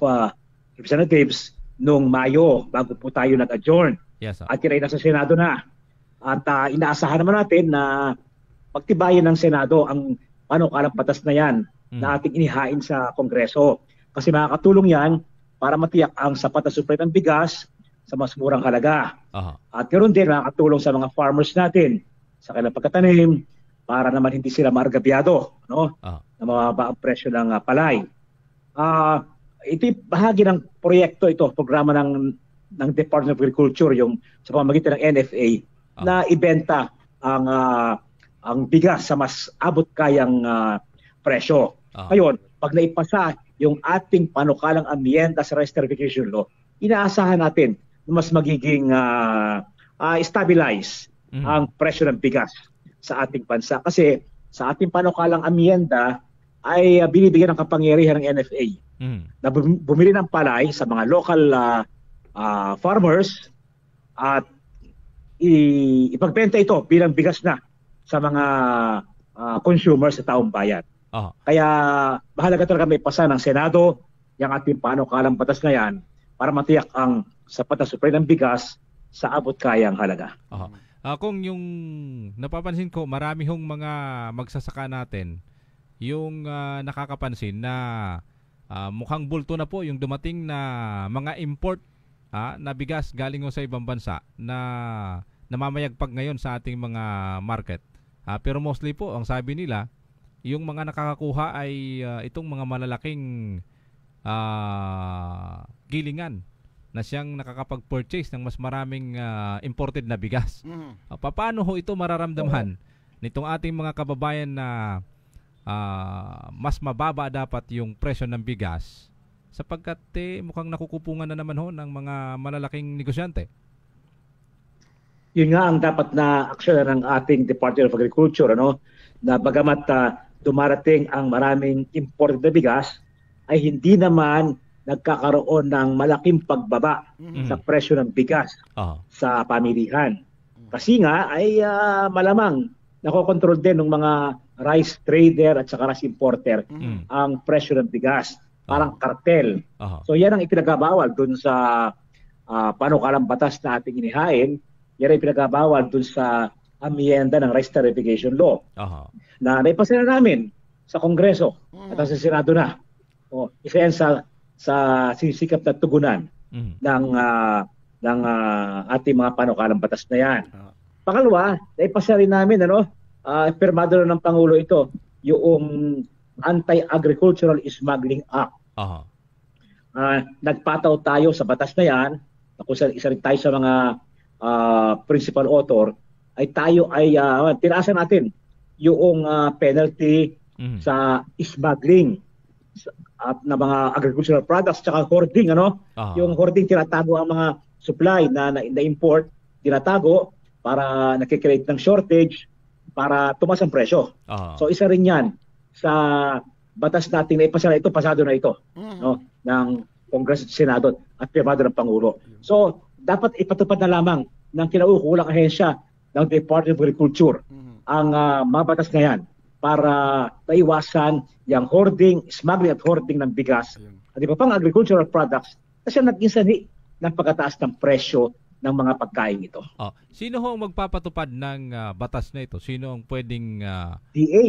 Representatives noong Mayo bago po tayo nag-adjourn. Yes, at yun ay nasa Senado na. At inaasahan naman natin na pagtibayin ng Senado ang panukalang batas na yan na ating inihain sa Kongreso. Kasi makakatulong yan para matiyak ang sapat na supply ng bigas sa mas murang halaga. At ganoon din makakatulong sa mga farmers natin sa kanilang pagtatanim para naman hindi sila maargabyado, no? Na mababa ang presyo ng palay. Ito bahagi ng proyekto ito, programa ng Department of Agriculture, yung sa pamamagitan ng NFA na ibenta ang bigas sa mas abot kayang presyo. Ngayon, pag naipasa yung ating panukalang amyenda sa rice tariffication law, inaasahan natin na mas magiging stabilize ang presyo ng bigas sa ating bansa. Kasi sa ating panukalang amyenda ay binibigyan ng kapangyarihan ng NFA na bumili ng palay sa mga local farmers at ipagbenta ito bilang bigas na sa mga consumers sa taong bayan. Kaya mahalaga talaga may pasa ng Senado yung ating panukalang batas na yan para matiyak ang sapat na supply ng bigas sa abot kayang halaga. Kung yung napapansin ko, marami hong mga magsasaka natin yung nakakapansin na mukhang bulto na po yung dumating na mga import na bigas galing sa ibang bansa na namamayagpag ngayon sa ating mga market. Pero mostly po, ang sabi nila, yung mga nakakakuha ay itong mga malalaking gilingan na siyang nakakapag-purchase ng mas maraming imported na bigas. Paano ho ito mararamdaman nitong ating mga kababayan na mas mababa dapat yung presyo ng bigas sapagkat mukhang nakukupungan na naman ho ng mga malalaking negosyante? Yun nga ang dapat na aksyon ng ating Department of Agriculture, na bagamat dumarating ang maraming imported na bigas, ay hindi naman nagkakaroon ng malaking pagbaba sa presyo ng bigas sa pamilihan. Kasi nga ay malamang nakokontrol din ng mga rice trader at saka rice importer ang presyo ng bigas. Parang kartel. So yan ang ipinagabawal dun sa panukalang batas na ating inihain. Yan ang ipinagabawal dun sa amyenda ng rice tariffication law na naipasa na namin sa Kongreso at sa Senado na. Isa yan sa sinisikap na tugunan ng ating mga panukalang batas na yan. Pangalawa, naipasa rin namin, pirmado na ng Pangulo ito, yung Anti-Agricultural Smuggling Act. Nagpataw tayo sa batas na yan, kung isa rin tayo sa mga principal author, ay tayo ay tinaasan natin yung penalty sa smuggling at na mga agricultural products tsaka hoarding, yung hoarding, tinatago ang mga supply na import, tinatago para nakikreate ng shortage para tumaas ang presyo. So isa rin yan sa batas natin na ipasa na ito, pasado na ito ng Congress at Senado at pirmado ng Pangulo. So dapat ipatupad na lamang ng kinaukulang ahensya ng Department of Agriculture ang mga batas na yan para maiwasan yung hoarding, smuggling at hoarding ng bigas at iba pang agricultural products na siya naging sanhi ng pagkataas ng presyo ng mga pagkain ito. Sino ho ang magpapatupad ng batas na ito? Sino ang pwedeng... DA.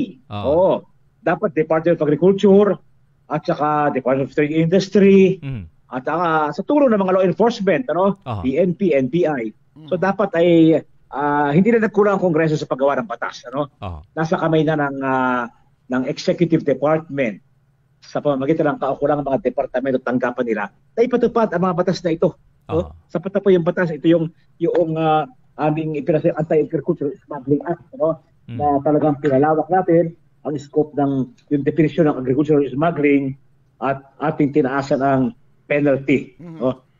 Dapat Department of Agriculture at saka Department of Trade Industry at sa tulong ng mga law enforcement, PNP, NBI. So dapat ay hindi na nagkulang ang Kongreso sa paggawa ng batas. Nasa kamay na ng Executive Department sa pamamagitan ng kaukulang mga departamento tanggapan nila na ipatupad ang mga batas na ito. Sapat na po yung batas. Ito yung aming ipinasa Anti-Agricultural Smuggling Act, na talagang pinalawak natin ang scope ng yung definition ng agricultural smuggling at ating tinaasan ang penalty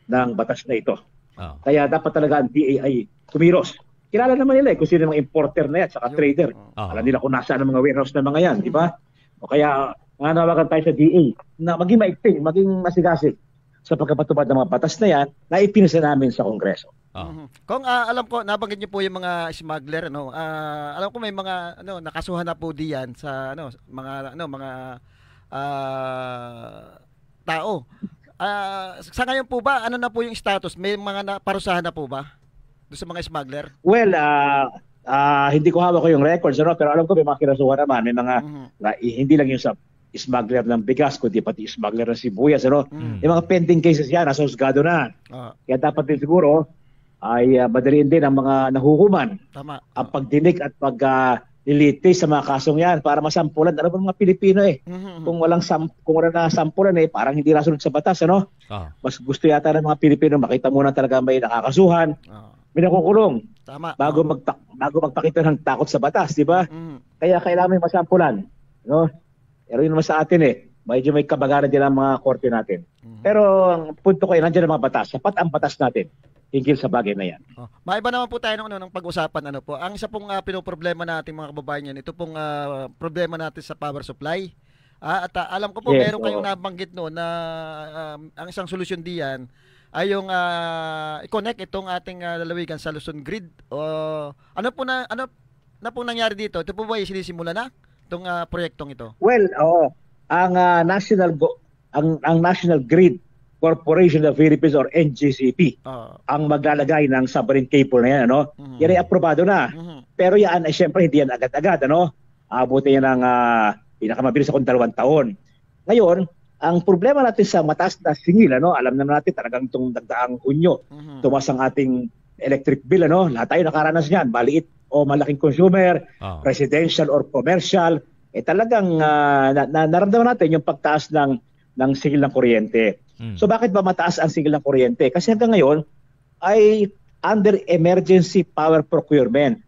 ng batas na ito. Kaya dapat talaga ang DA ay kumilos. Kilala naman nila kung sino mga importer na yan, saka trader. Alam nila kung nasaan ang mga warehouse na mga yan, di ba? O kaya nanawagan tayo sa DA na maging maigting, maging masigasig sa pagkapatupad ng mga batas na yan na ipinasa namin sa Kongreso. Kung alam ko, nabanggit niyo po yung mga smuggler, alam ko may mga nakasuhan na po diyan sa mga tao. Sa ngayon po ba, ano na po yung status? May mga parusahan na po ba doon sa mga smuggler? Well, hindi ko hawak ko yung records, pero alam ko may mga kinasuhan naman. May mga, hindi lang yung sa smuggler ng bigas, kundi pati smuggler ng sibuyas. Ano? Yung mga pending cases yan, nasa husgado na. Kaya dapat din siguro ay madaliin din ang mga nahuhuman. Tama. Ang pagdinig at paglilitis sa mga kasong yan para masampulan. Ano ba mga Pilipino Kung wala na sampulan parang hindi nasunod sa batas. Ano? Mas gusto yata ng mga Pilipino makita muna talaga may nakakasuhan. May nakukulong. Tama. Bago magpakita ng takot sa batas, di ba? Kaya kailangan may masampulan. No? Pero yun naman sa atin medyo may kabagaran din ang mga korte natin. Pero ang punto ko nandiyan ang mga batas. Sapat ang batas natin hinggil sa bagay na yan. Maiba naman po tayo ng pag-usapan. Ano po? Ang isa pong pinoproblema natin mga kababayan yan, ito pong problema natin sa power supply. At alam ko po meron kayong nabanggit noon na ang isang solusyon diyan ay yung i-connect itong ating lalawigan sa Luzon grid. Ano po nangyari dito? Ito po ba sinisimula na itong proyektong ito? Well, ang National Grid Corporation of the Philippines or NGCP ang maglalagay ng submarine cable na yan, ano? Yan ay aprobado na. Pero yan ay siyempre hindi yan agad-agad, ano? Abutin yan ng pinakamabilis akong 2 taon. Ngayon, ang problema natin sa mataas na singil, ano? Alam naman natin talagang itong nagdaang Hunyo, tumas ang ating electric bill, ano? Lahat tayo nakaranas niyan, maliit o malaking consumer, residential or commercial, talagang naramdaman natin yung pagtaas ng singil ng kuryente. So bakit ba mataas ang singil ng kuryente? Kasi hanggang ngayon ay under emergency power procurement.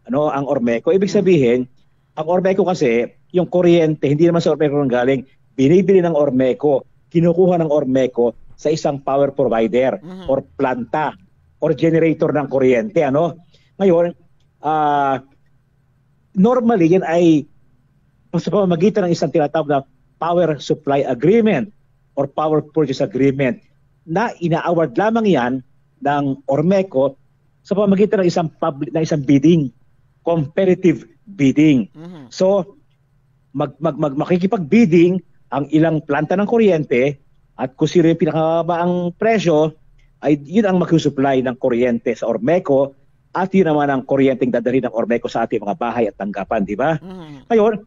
Ano ang Ormeco? Ibig sabihin, ang Ormeco kasi yung kuryente hindi naman sa Ormeco nang galing, binibili ng Ormeco, kinukuha ng Ormeco sa isang power provider or planta or generator ng kuryente, ano? Ngayon, normally yan ay sa pamamagitan ng isang tinatawag na power supply agreement or power purchase agreement na ina-award lamang yan ng Ormeco sa pamamagitan ng isang bidding, competitive bidding. So makikipag-bidding ang ilang planta ng kuryente at kung sino yung pinakabaang presyo ay yun ang mag-supply ng kuryente sa Ormeco at yun naman ang kuryenteng dadalhin ng Ormeco sa ating mga bahay at tanggapan, di ba? Ngayon,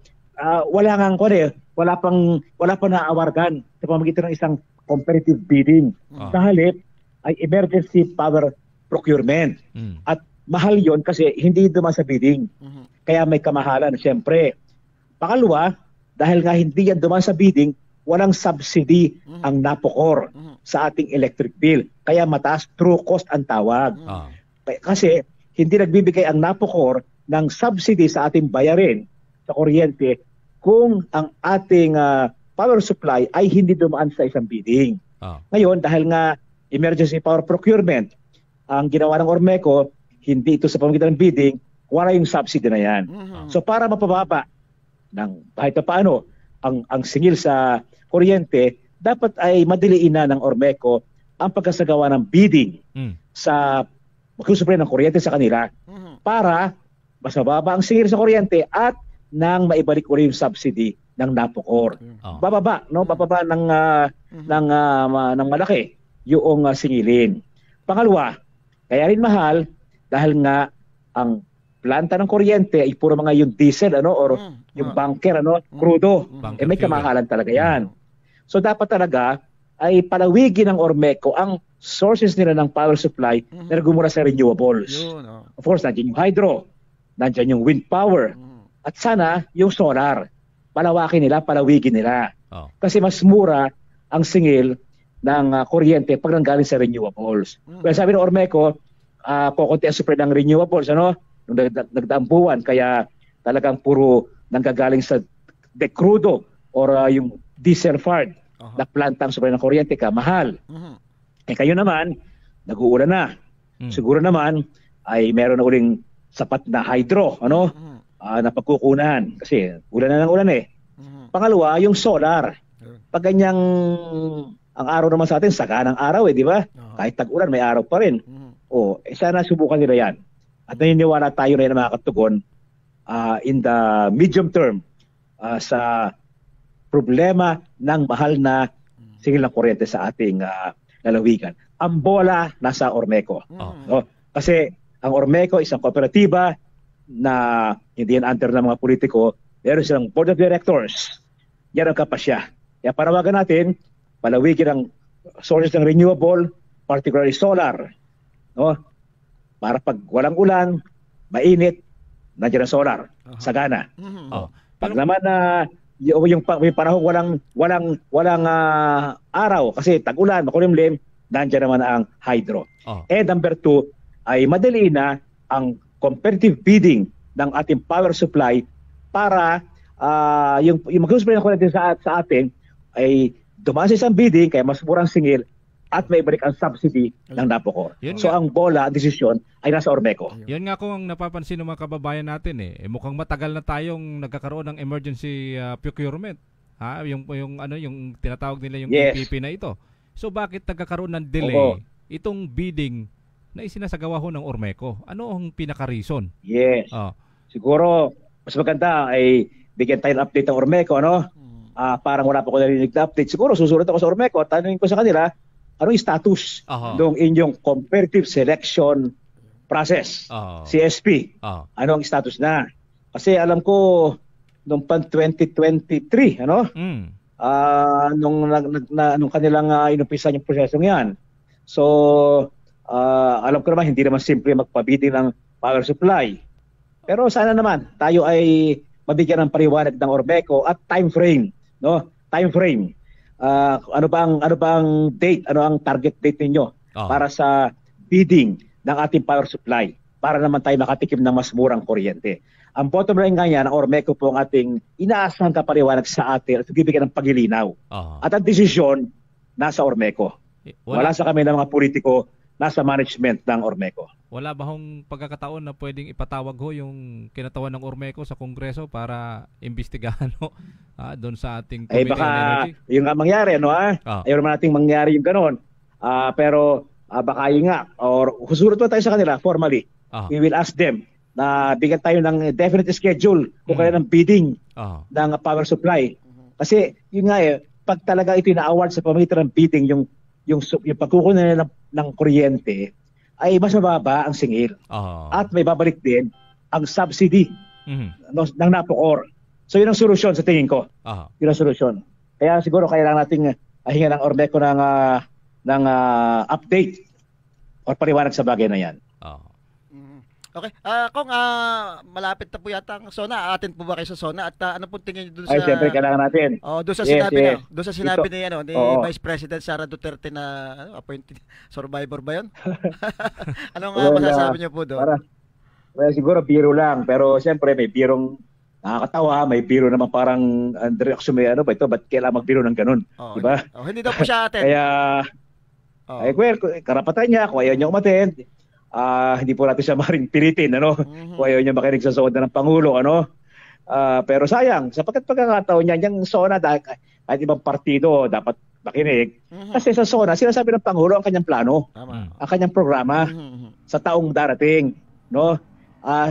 wala pang naawargan sa pamamagitan ng isang competitive bidding. Sa halip ay emergency power procurement. At mahal yon kasi hindi dumaan sa bidding. Kaya may kamahalan, siyempre. Pangalawa, dahil nga hindi yan dumaan sa bidding, walang subsidy ang NAPOCOR sa ating electric bill. Kaya mataas, true cost ang tawag. Kasi hindi nagbibigay ang NAPOCOR ng subsidy sa ating bayarin sa kuryente kung ang ating power supply ay hindi dumaan sa isang bidding. Ngayon, dahil nga emergency power procurement, ang ginawa ng Ormeco, hindi ito sa pamamagitan ng bidding, wala yung subsidy na yan. So para mapababa ng kahit na paano ang singil sa kuryente, dapat ay madiliin na ng Ormeco ang pagkasagawa ng bidding sa magsusupply ng kuryente sa kanila para mas mababa ang singil sa kuryente at nang maibalik ulit yung subsidy ng NAPOCOR. Bababa ng malaki yung singilin. Pangalawa, kaya rin mahal dahil nga ang planta ng kuryente ay puro mga yung diesel or yung bunker crudo. May kamahalan talaga yan. So dapat talaga ay palawigin ng Ormeco ang sources nila ng power supply na nagmumula sa renewables. Of course, nandiyan yung hydro, nandiyan yung wind power, at sana yung solar. Palawigin nila. Kasi mas mura ang singil ng kuryente pag nanggaling sa renewables. Well, sabi ng Ormeco, kukunti ang supply ng renewables, nung nagdaang buwan, kaya talagang puro nanggagaling sa crudo or yung diesel-fired na plantang supply ng kuryente mahal. Kayo naman, nag-uulan na. Siguro naman ay meron na uling sapat na hydro, na pagkukunan. Kasi ulan na ng ulan Pangalawa, yung solar. Pag ganyang ang araw naman sa atin, saganang araw di ba? Kahit tag-ulan, may araw pa rin. Sana subukan nila yan. At naniniwala tayo na yan makakatugon in the medium term sa problema ng mahal na singil ng kuryente sa ating lalawigan. Ang bola nasa Ormeco. Kasi ang Ormeco isang kooperatiba na hindi yan under ng mga politiko. Meron silang board of directors yan ang kapasya. Kaya panawagan natin, palawigin ang sources ng renewable, particularly solar. No? Para pag walang ulan, mainit, nandiyan ang solar, sagana. Pag naman na yung may panahon walang araw kasi tag-ulan, makulimlim, nandiyan naman ang hydro. And number 2 ay madali na ang competitive bidding ng ating power supply para yung mag-supply ng kuryente sa atin ay dumaan sa isang bidding kaya mas murang singil at may balik ang subsidy ng NAPOCOR. So ang bola, desisyon ay nasa Ormeco. Yan nga kung napapansin ng mga kababayan natin mukhang matagal na tayong nagkakaroon ng emergency procurement. Yung tinatawag nila yung EPP na ito. So bakit nagkakaroon ng delay itong bidding na isinasagawa ho ng Ormeco? Ano ang pinaka-reason? Yes. Siguro mas maganda ay bigyan tayo ng update ng Ormeco, ano? Parang wala pa ko narinig na update. Siguro susunod ako sa Ormeco at tanungin ko sa kanila anong status ng inyong competitive selection process, CSP. Ano ang status na? Kasi alam ko noong 2023, ano? Nung kanilang inumpisa yung prosesong yan. So, alam ko naman hindi naman simple magpabidding ng power supply. Pero sana naman tayo ay mabigyan ng paliwanag ng Ormeco at time frame, no? Time frame. Ano bang date, ano ang target date ninyo para sa bidding ng ating power supply para naman tayo makatikim ng mas murang kuryente. Ang bottom line nga yan, ang Ormeco po ang ating inaasahan kapaliwanag sa atin at bibigyan ng paglilinaw. At ang desisyon nasa Ormeco. Wala sa kami ng mga politiko, nasa management ng Ormeco. Wala ba hong pagkakataon na pwedeng ipatawag ho yung kinatawan ng Ormeco sa Kongreso para imbestigahan ho doon sa ating Committee on Energy? Yung nga mangyari, ano ayaw naman nating mangyari yung ganon. Pero baka yun nga, or husurot mo tayo sa kanila formally. We will ask them na bigyan tayo ng definite schedule kung kaya ng bidding ng power supply. Kasi yun nga pag talaga ito na-award sa pamamagitan ng bidding, yung pagkukunan ng kuryente, ay mas mababa ang singil. At may babalik din ang subsidy ng NAPOCOR. So yun ang solusyon sa tingin ko. Yun ang solusyon. Kaya siguro kailangan nating hinga ng Ormeco ng update o paliwanag sa bagay na yan. Okay. Kung malapit na po yata ang SONA, atin po ba kayo sa SONA? At ano po tingin niyo doon sa... Ay, siyempre kailangan natin. Doon sa sinabi doon sa sinabi ni Vice President Sara Duterte na appointed survivor ba 'yon? Anong masasabi niyo po doon? Siguro biro lang, pero siyempre may birong nakakatawa, may biro naman parang reaction may ba ito, ba't kailangan magbiro ng ganun? Di ba? Hindi daw po siya atin. Kaya karapatan niya kung ayaw niya umattend. Hindi po natin siya maring pilitin, ano? Kung ayaw niya makinig sa SONA ng Pangulo, ano? Pero sayang, sapagkat pagkakataon niya, yung SONA, kahit ibang partido dapat makinig. Kasi sa SONA, sinasabi ng Pangulo ang kanyang plano, ang kanyang programa sa taong darating, no?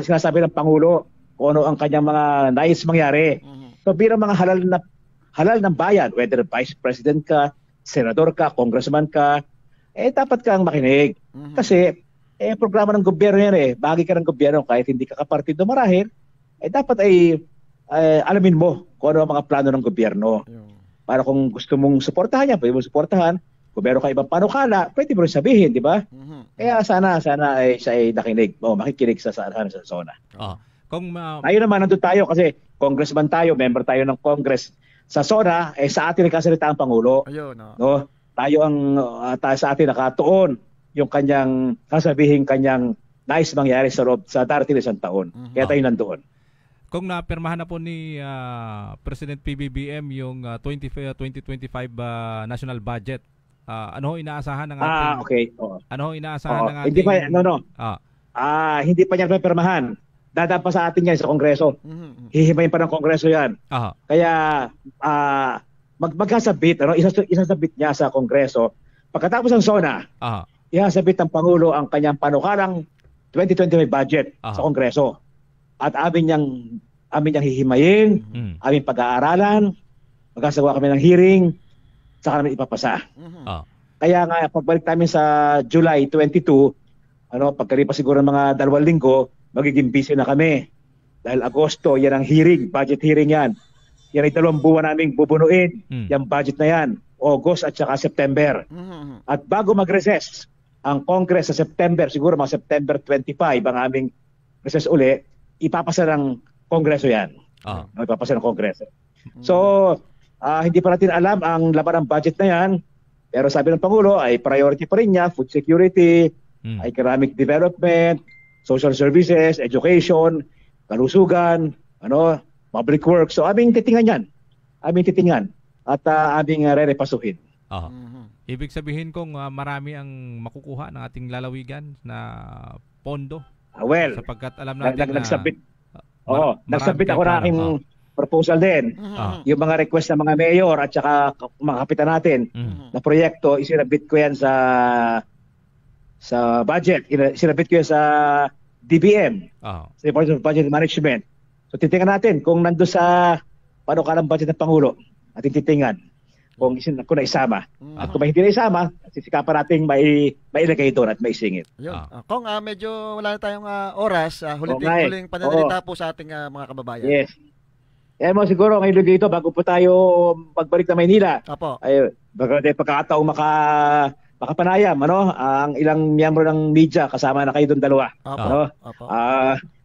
Sinasabi ng Pangulo kung ano ang kanyang mga nais mangyari. So bilang mga halal ng bayan, whether Vice President ka, Senador ka, Congressman ka, dapat kang makinig. Kasi programa ng gobyerno yan Bahagi ka ng gobyerno kahit hindi ka kapartido marahil, dapat alamin mo kung ano ang mga plano ng gobyerno. Para kung gusto mong suportahan yan, pwede mo suportahan. Kung meron ka ibang panukala, pwede mo rin sabihin, di ba? Kaya sana siya ay nakinig. Makikinig sa SONA. Tayo naman, nandun tayo kasi congressman tayo, member tayo ng Congress. Sa SONA, sa atin nagkasalita ang Pangulo. No? Tayo sa atin nakatuon yung kanyang sasabihin kanyang nais mangyari sa darating isang taon. Kaya tayo nandoon. Kung napirmahan na po ni President PBBM yung 2025 national budget, ano ho inaasahan ng ating Ano ho inaasahan ng ating hindi pa niya napirmahan. Dadaan pa sa atin yan sa Kongreso. Hihimayin pa ng Kongreso yan. Kaya magkasabit, isasabit niya sa Kongreso. Pagkatapos ng SONA, ihasabit ng Pangulo ang kanyang panukalang 2025 budget sa Kongreso. At amin niyang hihimayin, aming pag-aaralan, magkasagawa kami ng hearing, saka namin ipapasa. Kaya nga, pagbalik namin sa July 22, pagkalipas siguro ng mga 2 linggo, magiging busy na kami. Dahil Agosto, yan ang hearing, budget hearing yan. yan ay 2 buwan naming bubunuin, yung budget na yan, August at saka September. At bago mag-recess ang Congress sa September, siguro mga September 25 ang aming recess uli, ipapasa ng Kongreso yan. Ipapasa ng Kongreso. So, hindi pa natin alam ang laman ng budget na yan, pero sabi ng Pangulo ay priority pa rin niya, food security, economic development, social services, education, kalusugan, public works. So aming titingnan yan. At aming re-repasuhin. Ibig sabihin kung marami ang makukuha ng ating lalawigan na pondo. Well, sapagkat alam natin nagsabit ako ng aking proposal din. Yung mga request ng mga mayor at saka mga kapitan natin na proyekto, isinabit ko yan sa budget. Isinabit ko yan sa DBM, sa Department of Budget Management. So titingnan natin kung nando sa panukalang budget ng Pangulo. Ating titingnan kung naisama. At kung hindi na isama, sisikapan natin mailagay doon at maisingit. Kung medyo wala na tayong oras, huling pananalita po sa ating mga kababayan. Yes. Mo siguro ngayong linggo ito, bago po tayo magbalik na Maynila, ay pagkakataong makapanayam, ang ilang miyembro ng media, kasama na kayo doon 2.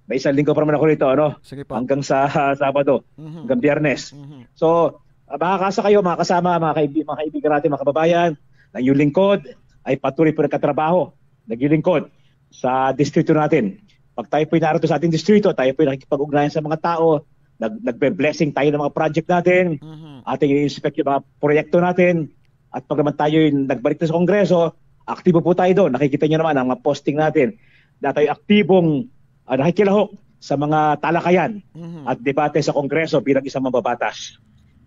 May isang linggo pa naman ako rito, hanggang sa Sabado, hanggang Biyernes. So, makakasa kayo, mga kasama, mga kaibigan natin, mga kababayan, na yung lingkod ay patuloy po nagkatrabaho, naglilingkod sa distrito natin. Pag tayo po narito sa ating distrito, tayo po nakikipag-ugnayan sa mga tao, nagbe-blessing tayo ng mga project natin, ating i-inspect yung mga proyekto natin, at pag naman tayo nagbalik na sa Kongreso, aktibo po tayo doon. Nakikita nyo naman ang mga posting natin na tayo aktibong nakikilahok sa mga talakayan at debate sa Kongreso bilang isang mambabatas.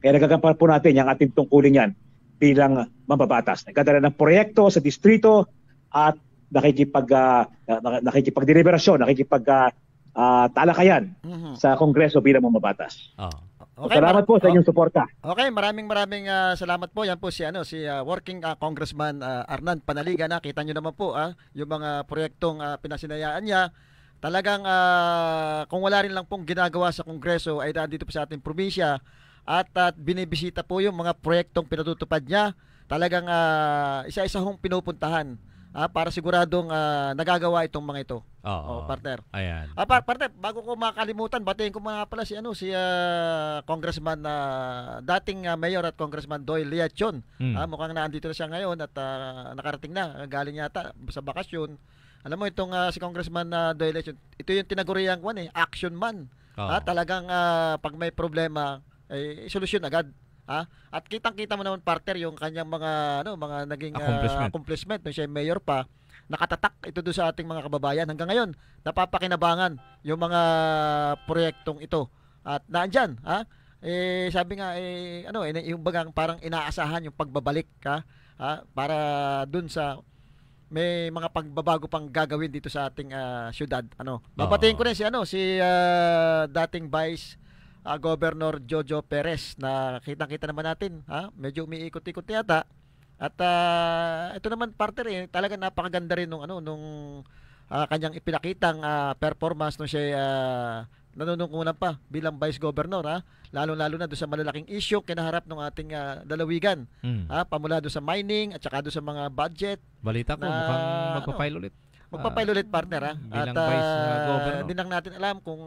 Kaya nagagampanan po natin yung ating tungkulin yan bilang mambabatas. Nagkadala ng proyekto sa distrito at nakikipagdeliberasyon, talakayan sa Kongreso bilang mambabatas. Okay, salamat po sa inyong suporta. Okay, maraming salamat po. Yan po si Working Congressman Arnan Panaligan. Kita nyo naman po yung mga proyektong pinasinayaan niya. Talagang kung wala rin lang pong ginagawa sa Kongreso ay dito po sa ating probinsya at binibisita po yung mga proyektong pinatutupad niya. Talagang isa-isa hong pinupuntahan para siguradong nagagawa itong mga ito. Partner. Ayan. Partner, bago ko makalimutan, batiin ko mga pala si Congressman dating Mayor at Congressman Doyle Liachon. Mukhang naandito na siya ngayon at nakarating na, galing yata sa bakasyon. Alam mo itong si Congressman Doyle Liachon, ito yung tinaguriang action man. Talagang pag may problema, solusyon agad. At kitang-kita mo naman, partner, yung kanyang mga naging accomplishment nung siya mayor pa. Nakatatak ito doon sa ating mga kababayan. Hanggang ngayon, napapakinabangan yung mga proyektong ito. At naandyan, sabi nga, yung bagang parang inaasahan yung pagbabalik, para doon sa may mga pagbabago pang gagawin dito sa ating syudad. Babatiin ko rin si dating Vice Governor Jojo Perez na kitang-kita naman natin, medyo umiikot-ikot yata. At ito naman, partner, talaga napakaganda rin nung kanyang ipinakitang performance nung siya nanunungkulan pa bilang Vice Governor, lalo-lalo na doon sa malalaking issue kinaharap ng ating lalawigan. Pamula doon sa mining at saka doon sa mga budget. Balita ko, mukhang magpapile ulit. Magpapile ulit, partner, bilang Vice Governor. Hindi lang natin alam kung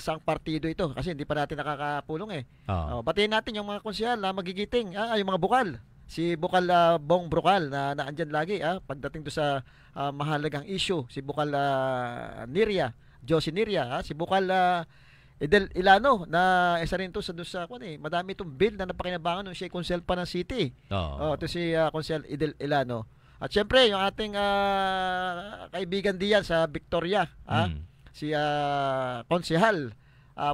saang partido ito kasi hindi pa natin nakakapulong batiin natin yung mga konsehal na magigiting, yung mga bukal, si Bukal Bong Brocal na naandyan lagi pagdating do sa mahalagang issue, si Bukal Niria, Josie Niria, si Bukal Idel Ilano na isa rin to sa madami itong bill na napakinabangan nung siya konsehal pa ng city. Ito si konsehal Idel Ilano. At syempre yung ating kaibigan diyan sa Victoria, si konsehal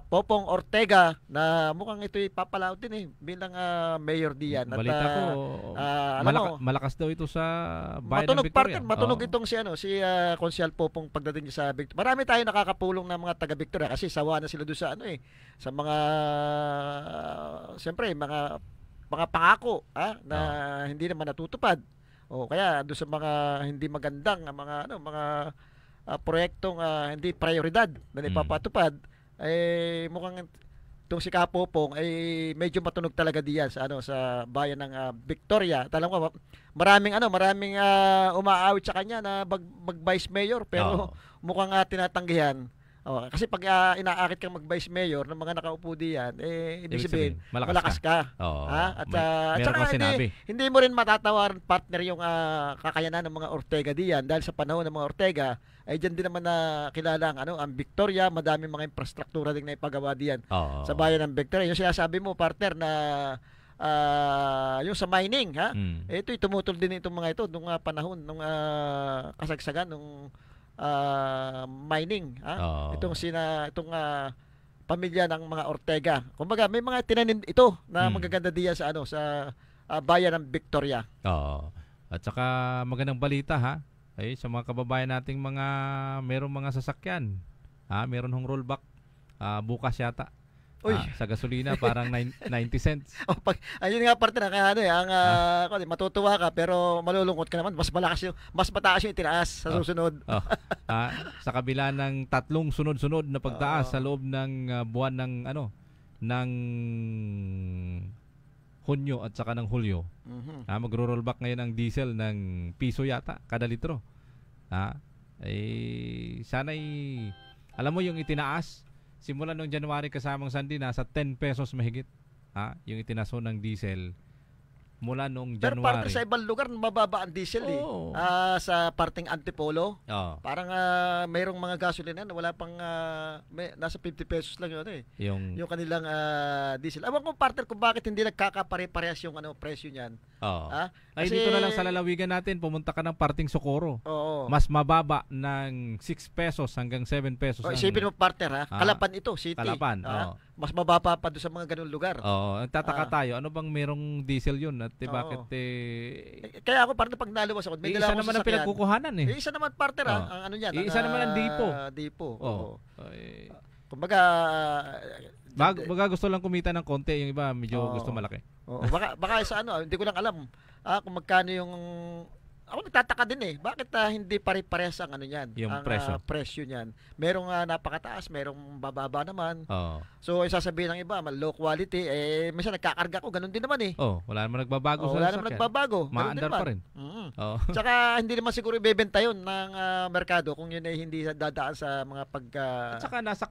Popong Ortega na mukhang ito'y papalaot din bilang mayor diyan. Balita ko, malakas daw ito sa bayan ng Victoria. Matunog itong si konsehal Popong pagdating sa Victoria. Marami tayo nakakapulong na mga taga Victoria kasi sawa na sila doon sa sa mga siyempre mga pangako na hindi naman natutupad. Kaya doon sa mga hindi magandang mga proyektong hindi prioridad na ipapatupad, mukhang itong si Kapopong ay medyo matunog talaga diyan sa sa bayan ng Victoria. Talam ko maraming umaawit sa kanya na mag-vice mayor pero mukhang tinatanggihan. Kasi pag inaakit kang mag-vice mayor ng mga nakaupo diyan, ibig sabihin malakas ka. At saka hindi mo rin matatawaran partner yung kakayanan ng mga Ortega diyan dahil sa panahon ng mga Ortega ay diyan din naman na kilala ang Victoria, madaming mga infrastruktura din na ipagawa diyan sa bayan ng Victoria. Yung sinasabi mo partner na yung sa mining ito'y tumutol din itong mga ito nung panahon nung kasagsagan nung mining itong pamilya ng mga Ortega. Kumbaga may mga tinanim ito na magaganda diyan sa sa bayan ng Victoria. At saka magandang balita sa mga kababayan nating merong mga sasakyan. Meron hong rollback bukas yata. Sa gasolina parang 90 cents. Ayun nga parte na kaya matutuwa ka pero malulungkot ka naman, mas mataas yung itinaas sa susunod. Sa kabila ng 3 sunod-sunod na pagtaas sa loob ng buwan ng Hunyo at saka ng Hulyo. Magro-rollback ngayon ang diesel ng piso yata kada litro. Sana'y alam mo yung itinaas simula noong January kasamang sandi nasa 10 pesos mahigit. Yung itinaso ng diesel mula noong January. Pero parang sa ibang lugar mababa ang diesel sa parting Antipolo. Parang mayroong mga gasolina na wala pang nasa 50 pesos lang yun yung kanilang diesel. Awan ko partner kung bakit hindi nagkakapare-parehas yung presyo niyan. Kasi dito na lang sa lalawigan natin pumunta ka ng parting Socorro. Mas mababa ng 6 pesos hanggang 7 pesos. Isipin mo partner Kalapan ito, city. Kalapan. Mas mababa pa doon sa mga ganung lugar. Nagtataka tayo, ano bang merong diesel yun at bakit kaya ako partner pag naluwas ako, may dala isa naman ang pinagkukuhanan isa naman partner ang ano niyan. Isa naman ang depo. Kumbaga baga gusto lang kumita ng konti, yung iba medyo gusto malaki. Baka sa hindi ko lang alam kung magkano yung ako nagtataka din bakit hindi pare-parehas ang niyan, yung presyo niyan. Merong napakataas, merong bababa naman. So sasabihin ng iba, low quality, minsan nagkakarga ko, ganun din naman wala naman nagbabago wala naman nagbabago. Maandar pa rin. Tsaka hindi naman siguro ibebenta yun ng merkado kung yun ay hindi dadaan sa mga at saka nasa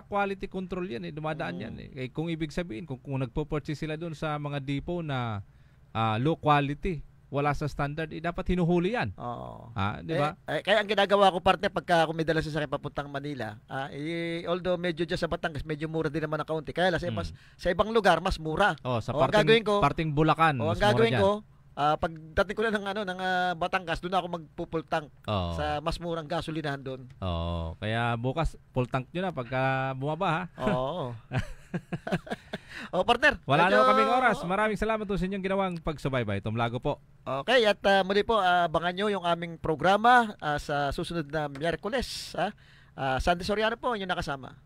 quality control yan dumadaan yan kung ibig sabihin kung nagpo-purchase sila doon sa mga depot na low quality, wala sa standard, dapat hinuhuli yan. Di ba? Kaya ang ginagawa ko partner pagka ako may dala sa papuntang Manila, although medyo dyan sa Batangas, medyo mura din naman ang kaunti. Kaya sa ibang lugar, mas mura. Sa parting Bulacan, mas mura gagawin ko, pagdating ko na ng Batangas, doon ako magpo-full tank sa mas murang gasolinahan doon. Kaya bukas, full tank nyo na pagka bumaba partner. Wala na kaming oras. Maraming salamat po sa inyong ginawang pagsubaybay. Tumlago po. Okay, at muli po, abangan nyo yung aming programa sa susunod na Miyerkules. Sandy Soriano po, yung nakasama.